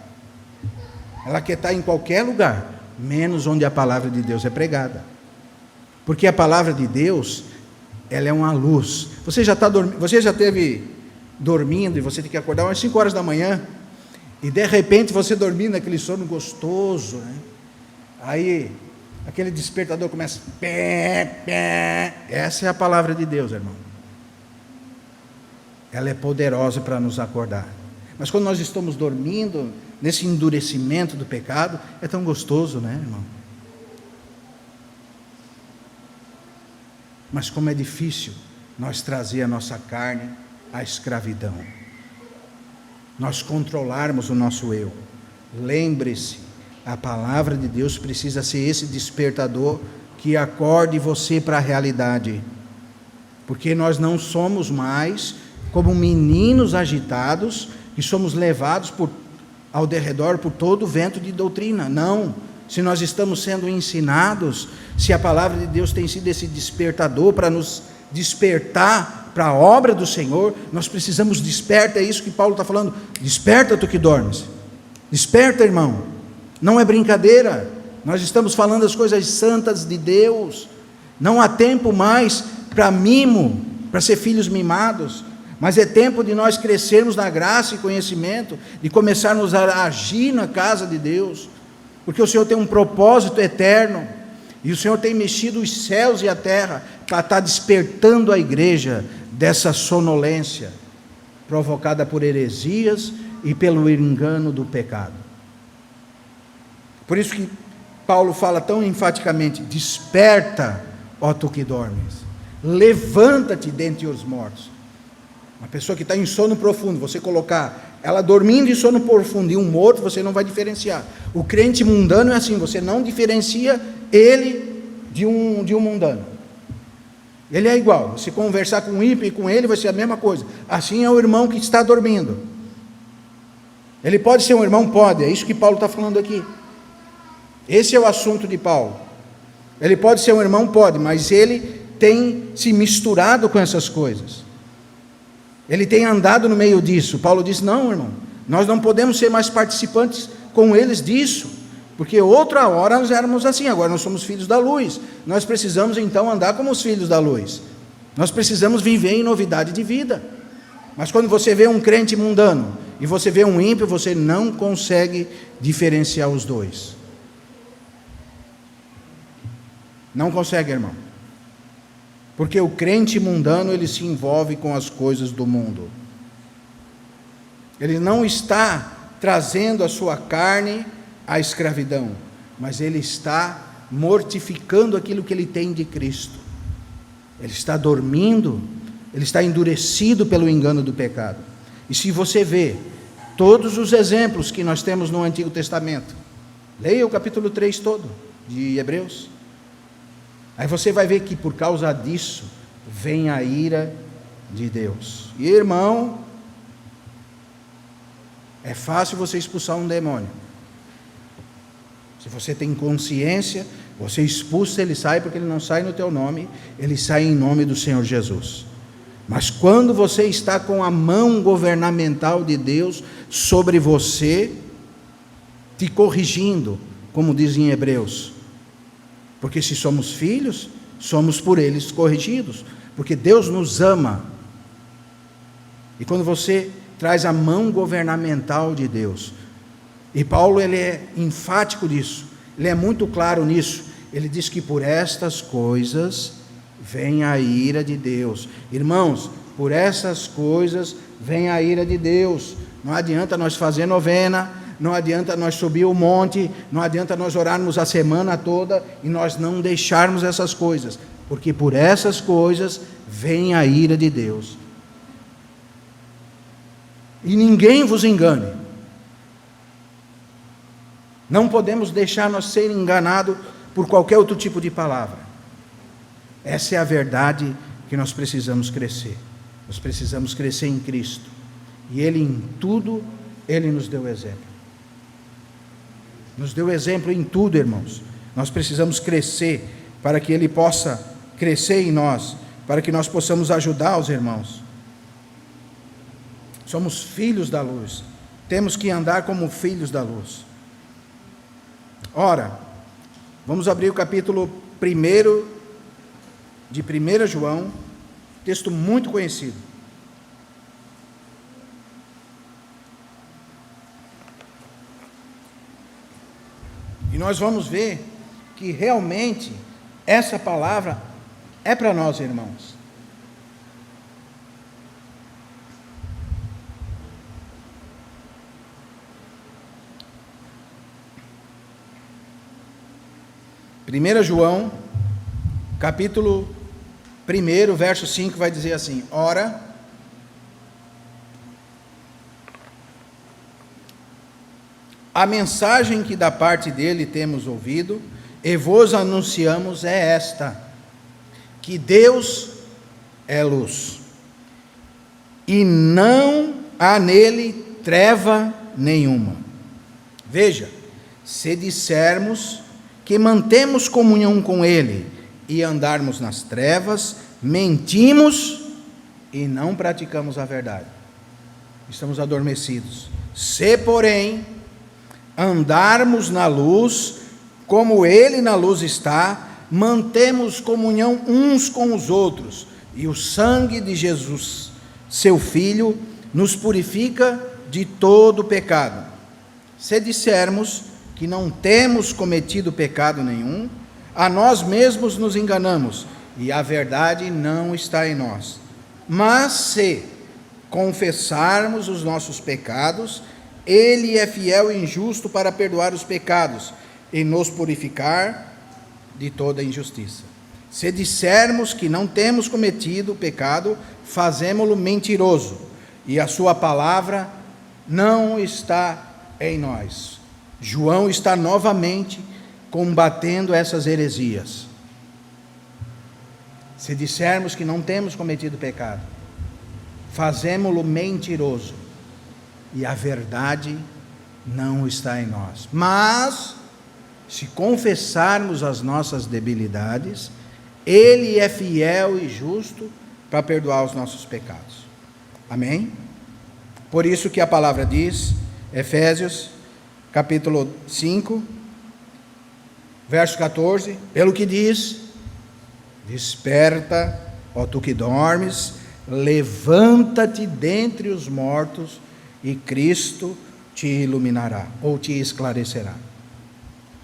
Ela quer estar em qualquer lugar, menos onde a palavra de Deus é pregada. Porque a palavra de Deus, ela é uma luz. Você já esteve dormindo e você tem que acordar umas 5 horas da manhã, e de repente você dormindo naquele sono gostoso, né? Aí aquele despertador começa, pé, pé. Essa é a palavra de Deus, irmão. Ela é poderosa para nos acordar. Mas quando nós estamos dormindo, nesse endurecimento do pecado, é tão gostoso, né, irmão? Mas como é difícil nós trazer a nossa carne à escravidão, nós controlarmos o nosso eu. Lembre-se, a palavra de Deus precisa ser esse despertador que acorde você para a realidade, porque nós não somos mais como meninos agitados, que somos levados ao derredor por todo o vento de doutrina. Não, se nós estamos sendo ensinados, se a palavra de Deus tem sido esse despertador para nos despertar para a obra do Senhor, nós precisamos despertar. É isso que Paulo está falando, desperta tu que dormes, desperta, irmão, não é brincadeira, nós estamos falando as coisas santas de Deus, não há tempo mais para mimo, para ser filhos mimados, mas é tempo de nós crescermos na graça e conhecimento, de começarmos a agir na casa de Deus, porque o Senhor tem um propósito eterno, e o Senhor tem mexido os céus e a terra, para estar despertando a igreja dessa sonolência, provocada por heresias e pelo engano do pecado. Por isso que Paulo fala tão enfaticamente, desperta, ó tu que dormes, levanta-te dentre os mortos. Uma pessoa que está em sono profundo, você colocar ela dormindo em sono profundo e um morto, você não vai diferenciar. O crente mundano é assim, você não diferencia ele de um mundano. Ele é igual, se conversar com o ímpio e com ele vai ser a mesma coisa. Assim é o irmão que está dormindo. Ele pode ser um irmão? Pode, é isso que Paulo está falando aqui. Esse é o assunto de Paulo. Ele pode ser um irmão? Pode, mas ele tem se misturado com essas coisas. Ele tem andado no meio disso. Paulo disse, não, irmão, nós não podemos ser mais participantes com eles disso, porque outra hora nós éramos assim, agora nós somos filhos da luz, nós precisamos então andar como os filhos da luz, nós precisamos viver em novidade de vida. Mas quando você vê um crente mundano, e você vê um ímpio, você não consegue diferenciar os dois. Não consegue, irmão. Porque o crente mundano, ele se envolve com as coisas do mundo. Ele não está trazendo a sua carne à escravidão, mas ele está mortificando aquilo que ele tem de Cristo. Ele está dormindo, ele está endurecido pelo engano do pecado. E se você vê todos os exemplos que nós temos no Antigo Testamento, leia o capítulo 3 todo de Hebreus, aí você vai ver que por causa disso vem a ira de Deus. E irmão, é fácil você expulsar um demônio. Se você tem consciência, você expulsa, ele sai, porque ele não sai no teu nome, ele sai em nome do Senhor Jesus. Mas quando você está com a mão governamental de Deus sobre você, te corrigindo, como dizem em Hebreus, porque se somos filhos, somos por eles corrigidos, porque Deus nos ama. E quando você traz a mão governamental de Deus, e Paulo ele é enfático nisso, ele é muito claro nisso, ele diz que por estas coisas vem a ira de Deus. Irmãos, por essas coisas vem a ira de Deus. Não adianta nós fazer novena, não adianta nós subir o monte, não adianta nós orarmos a semana toda e nós não deixarmos essas coisas, porque por essas coisas vem a ira de Deus. E ninguém vos engane. Não podemos deixar nós ser enganados por qualquer outro tipo de palavra. Essa é a verdade que nós precisamos crescer. Nós precisamos crescer em Cristo. E Ele em tudo, Ele nos deu exemplo. Nos deu exemplo em tudo, irmãos. Nós precisamos crescer para que Ele possa crescer em nós, para que nós possamos ajudar os irmãos. Somos filhos da luz. Temos que andar como filhos da luz. Ora, vamos abrir o capítulo 1 de 1 João, texto muito conhecido. E nós vamos ver que realmente essa palavra é para nós, irmãos. Primeira João, capítulo 1, verso 5, vai dizer assim: ora, a mensagem que da parte dele temos ouvido e vos anunciamos é esta, que Deus é luz, e não há nele treva nenhuma. Veja, se dissermos que mantemos comunhão com ele e andarmos nas trevas, mentimos e não praticamos a verdade. Estamos adormecidos. Se, porém, andarmos na luz, como ele na luz está, mantemos comunhão uns com os outros, e o sangue de Jesus, seu Filho, nos purifica de todo pecado. Se dissermos que não temos cometido pecado nenhum, a nós mesmos nos enganamos, e a verdade não está em nós. Mas se confessarmos os nossos pecados, ele é fiel e justo para perdoar os pecados e nos purificar de toda injustiça. Se dissermos que não temos cometido pecado, fazemo-lo mentiroso, e a sua palavra não está em nós. João está novamente combatendo essas heresias. Se dissermos que não temos cometido pecado, fazemo-lo mentiroso, e a verdade não está em nós. Mas, se confessarmos as nossas debilidades, ele é fiel e justo para perdoar os nossos pecados. Amém? Por isso que a palavra diz, Efésios, capítulo 5, verso 14, pelo que diz: desperta, ó tu que dormes, levanta-te dentre os mortos, e Cristo te iluminará, ou te esclarecerá.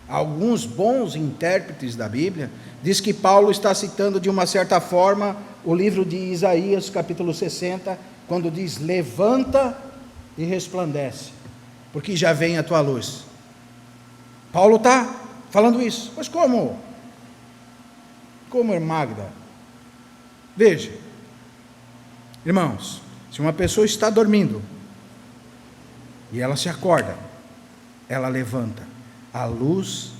Alguns bons intérpretes da Bíblia diz que Paulo está citando de uma certa forma o livro de Isaías, capítulo 60, quando diz: levanta e resplandece, porque já vem a tua luz. Paulo está falando isso. Mas como? Como, Magda? Veja, irmãos, se uma pessoa está dormindo e ela se acorda, ela levanta, a luz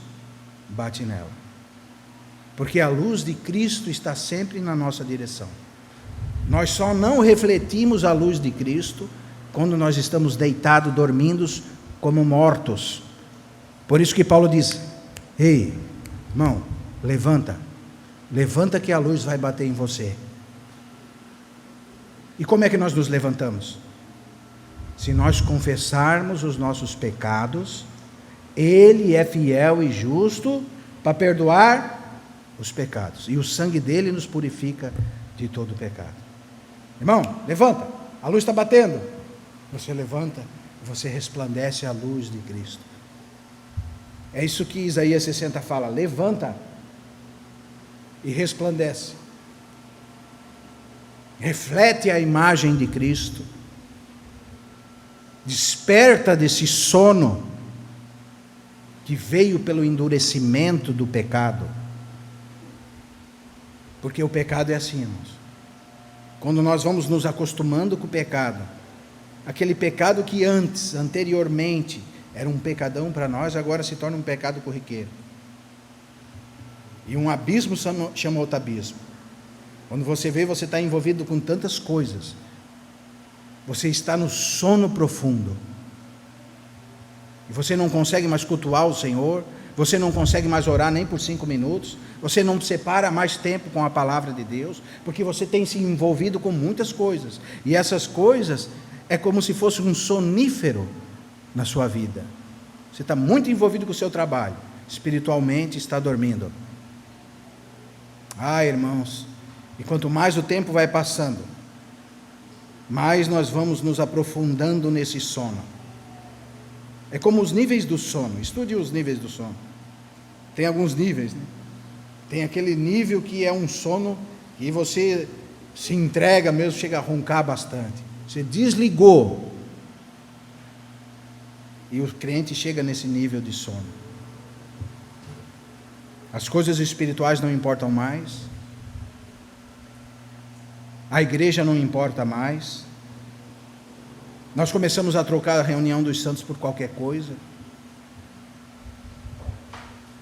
bate nela, porque a luz de Cristo está sempre na nossa direção. Nós só não refletimos a luz de Cristo quando nós estamos deitados, dormindo, como mortos. Por isso que Paulo diz: ei, irmão, levanta, levanta que a luz vai bater em você. E como é que nós nos levantamos? Se nós confessarmos os nossos pecados, ele é fiel e justo para perdoar os pecados, e o sangue dele nos purifica de todo pecado. Irmão, levanta, a luz está batendo. Você levanta, você resplandece a luz de Cristo. É isso que Isaías 60 fala: levanta e resplandece. Reflete a imagem de Cristo. Desperta desse sono que veio pelo endurecimento do pecado. Porque o pecado é assim, irmãos. Quando nós vamos nos acostumando com o pecado, aquele pecado que anteriormente, era um pecadão para nós, agora se torna um pecado corriqueiro. E um abismo chama outro abismo. Quando você vê, você está envolvido com tantas coisas. Você está no sono profundo. E você não consegue mais cultuar o Senhor. Você não consegue mais orar nem por 5 minutos. Você não separa mais tempo com a palavra de Deus. Porque você tem se envolvido com muitas coisas. E essas coisas é como se fosse um sonífero na sua vida. Você está muito envolvido com o seu trabalho. Espiritualmente está dormindo. Ah, irmãos, e quanto mais o tempo vai passando, mais nós vamos nos aprofundando nesse sono. É como os níveis do sono. Estude os níveis do sono. Tem alguns níveis, né? Tem aquele nível que é um sono e você se entrega mesmo, chega a roncar bastante. Você desligou. E o crente chega nesse nível de sono. As coisas espirituais não importam mais. A igreja não importa mais. Nós começamos a trocar a reunião dos santos por qualquer coisa.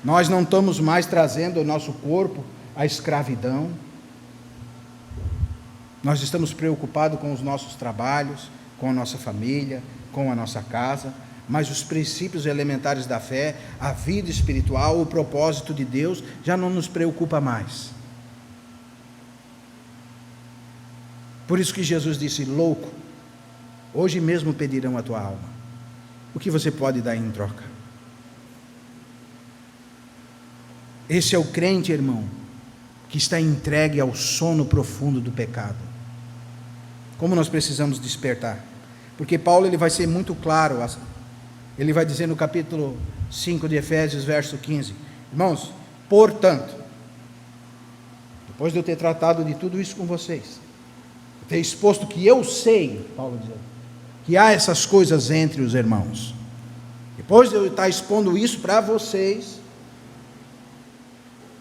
Nós não estamos mais trazendo o nosso corpo à escravidão. Nós estamos preocupados com os nossos trabalhos, com a nossa família, com a nossa casa, mas os princípios elementares da fé, a vida espiritual, o propósito de Deus, já não nos preocupa mais. Por isso que Jesus disse: louco, hoje mesmo pedirão a tua alma. O que você pode dar em troca? Esse é o crente, irmão, que está entregue ao sono profundo do pecado. Como nós precisamos despertar? Porque Paulo ele vai ser muito claro. Ele vai dizer no capítulo 5 de Efésios, verso 15: irmãos, portanto, depois de eu ter tratado de tudo isso com vocês, ter exposto que eu sei, Paulo diz, que há essas coisas entre os irmãos, depois de eu estar expondo isso para vocês,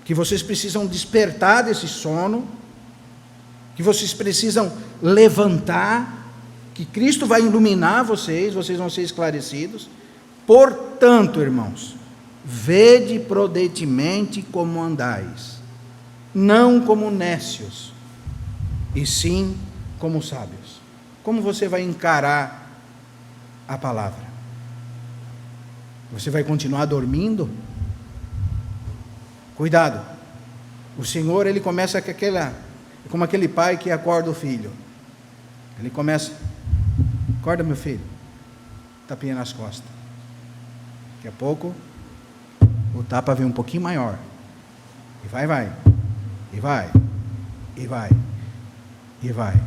que vocês precisam despertar desse sono, que vocês precisam levantar, que Cristo vai iluminar vocês, vocês vão ser esclarecidos. Portanto, irmãos, vede prudentemente como andais, não como nécios, e sim como sábios. Como você vai encarar a palavra? Você vai continuar dormindo? Cuidado, o Senhor ele começa com como aquele pai que acorda o filho. Ele começa: acorda meu filho, tapinha nas costas. Daqui a pouco o tapa vem um pouquinho maior, e vai, e vai, e vai, e vai.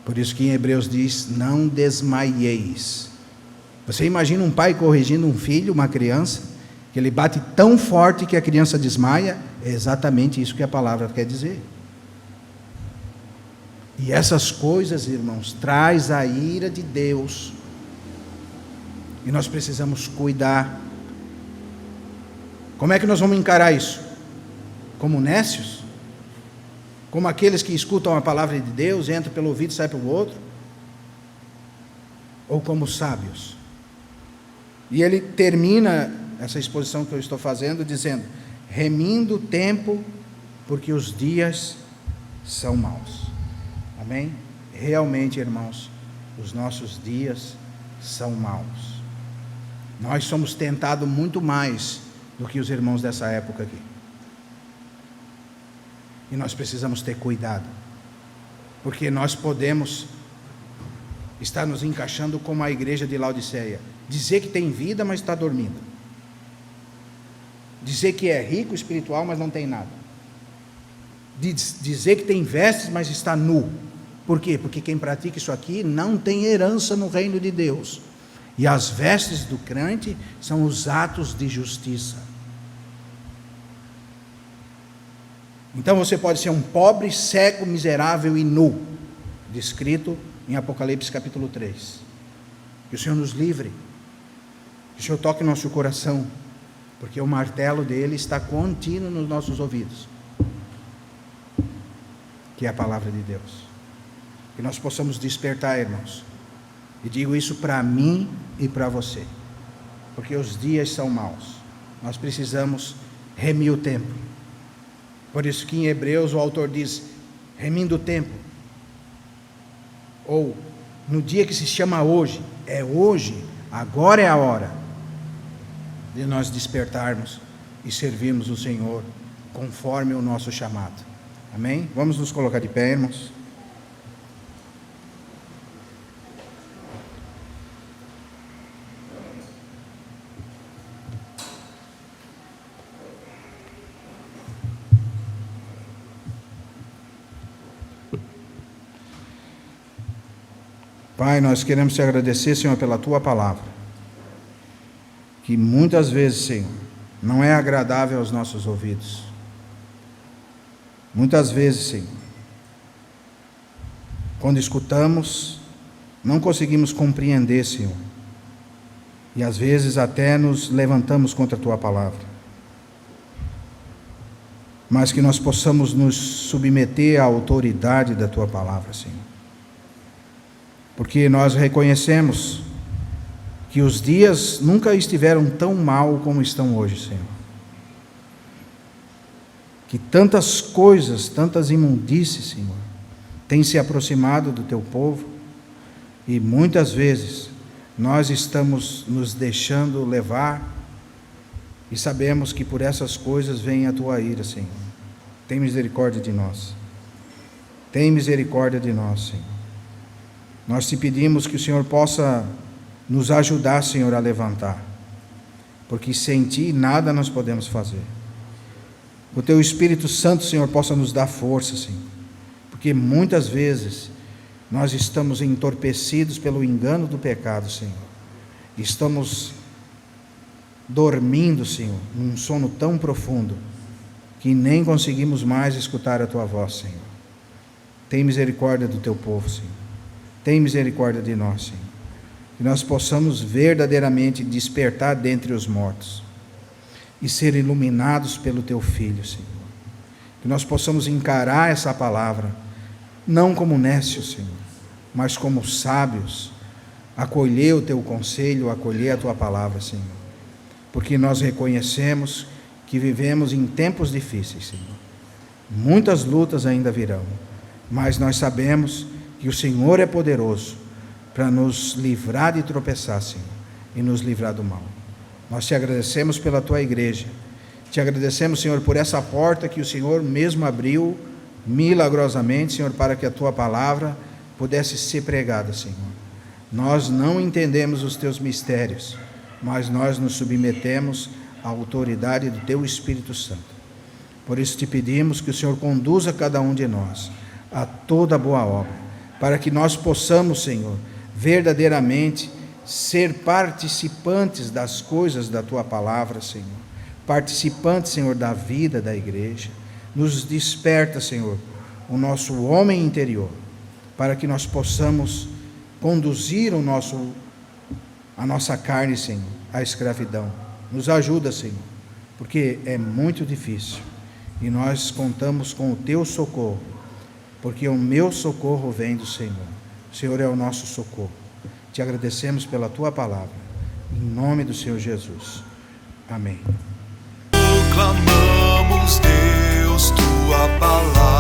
Por isso que em Hebreus diz: não desmaieis. Você imagina um pai corrigindo um filho, uma criança, que ele bate tão forte que a criança desmaia? É exatamente isso que a palavra quer dizer. E essas coisas, irmãos, traz a ira de Deus, e nós precisamos cuidar. Como é que nós vamos encarar isso? Como nécios? Como aqueles que escutam a palavra de Deus, entram pelo ouvido e saem pelo outro? Ou como sábios? E ele termina essa exposição que eu estou fazendo dizendo: remindo o tempo, porque os dias são maus. Amém? Realmente, irmãos, os nossos dias são maus. Nós somos tentados muito mais do que os irmãos dessa época aqui. E nós precisamos ter cuidado, porque nós podemos estar nos encaixando como a igreja de Laodiceia, dizer que tem vida, mas está dormindo, dizer que é rico espiritual, mas não tem nada, dizer que tem vestes, mas está nu. Por quê? Porque quem pratica isso aqui não tem herança no reino de Deus. E as vestes do crente são os atos de justiça. Então você pode ser um pobre, cego, miserável e nu, descrito em Apocalipse capítulo 3. Que o Senhor nos livre, que o Senhor toque nosso coração, porque o martelo dele está contínuo nos nossos ouvidos, que é a palavra de Deus. Que nós possamos despertar, irmãos, e digo isso para mim e para você, porque os dias são maus, nós precisamos remir o tempo. Por isso que em Hebreus o autor diz: remindo o tempo, ou no dia que se chama hoje, é hoje, agora é a hora de nós despertarmos e servirmos o Senhor conforme o nosso chamado. Amém? Vamos nos colocar de pé, irmãos. Pai, nós queremos te agradecer, Senhor, pela tua palavra, que muitas vezes, Senhor, não é agradável aos nossos ouvidos. Muitas vezes, Senhor, quando escutamos, não conseguimos compreender, Senhor, e às vezes até nos levantamos contra a Tua palavra, mas que nós possamos nos submeter à autoridade da Tua palavra, Senhor, porque nós reconhecemos que os dias nunca estiveram tão mal como estão hoje, Senhor. Que tantas coisas, tantas imundícies, Senhor, têm se aproximado do Teu povo, e muitas vezes nós estamos nos deixando levar, e sabemos que por essas coisas vem a Tua ira, Senhor. Tem misericórdia de nós. Tem misericórdia de nós, Senhor. Nós te pedimos que o Senhor possa nos ajudar, Senhor, a levantar, porque sem Ti nada nós podemos fazer. O Teu Espírito Santo, Senhor, possa nos dar força, Senhor, porque muitas vezes nós estamos entorpecidos pelo engano do pecado, Senhor. Estamos dormindo, Senhor, num sono tão profundo que nem conseguimos mais escutar a Tua voz, Senhor. Tem misericórdia do Teu povo, Senhor. Tem misericórdia de nós, Senhor. Que nós possamos verdadeiramente despertar dentre os mortos e ser iluminados pelo Teu Filho, Senhor. Que nós possamos encarar essa palavra, não como nécios, Senhor, mas como sábios, acolher o Teu conselho, acolher a Tua palavra, Senhor. Porque nós reconhecemos que vivemos em tempos difíceis, Senhor. Muitas lutas ainda virão, mas nós sabemos que o Senhor é poderoso para nos livrar de tropeçar, Senhor, e nos livrar do mal. Nós Te agradecemos pela Tua igreja, Te agradecemos, Senhor, por essa porta que o Senhor mesmo abriu milagrosamente, Senhor, para que a Tua palavra pudesse ser pregada, Senhor. Nós não entendemos os Teus mistérios, mas nós nos submetemos à autoridade do Teu Espírito Santo. Por isso Te pedimos que o Senhor conduza cada um de nós a toda boa obra, para que nós possamos, Senhor, verdadeiramente ser participantes das coisas da Tua palavra, Senhor. Participantes, Senhor, da vida da igreja. Nos desperta, Senhor, o nosso homem interior, para que nós possamos conduzir a nossa carne, Senhor, à escravidão. Nos ajuda, Senhor, porque é muito difícil, e nós contamos com o Teu socorro, porque o meu socorro vem do Senhor. O Senhor é o nosso socorro. Te agradecemos pela Tua palavra, em nome do Senhor Jesus. Amém. Proclamamos, Deus, Tua palavra.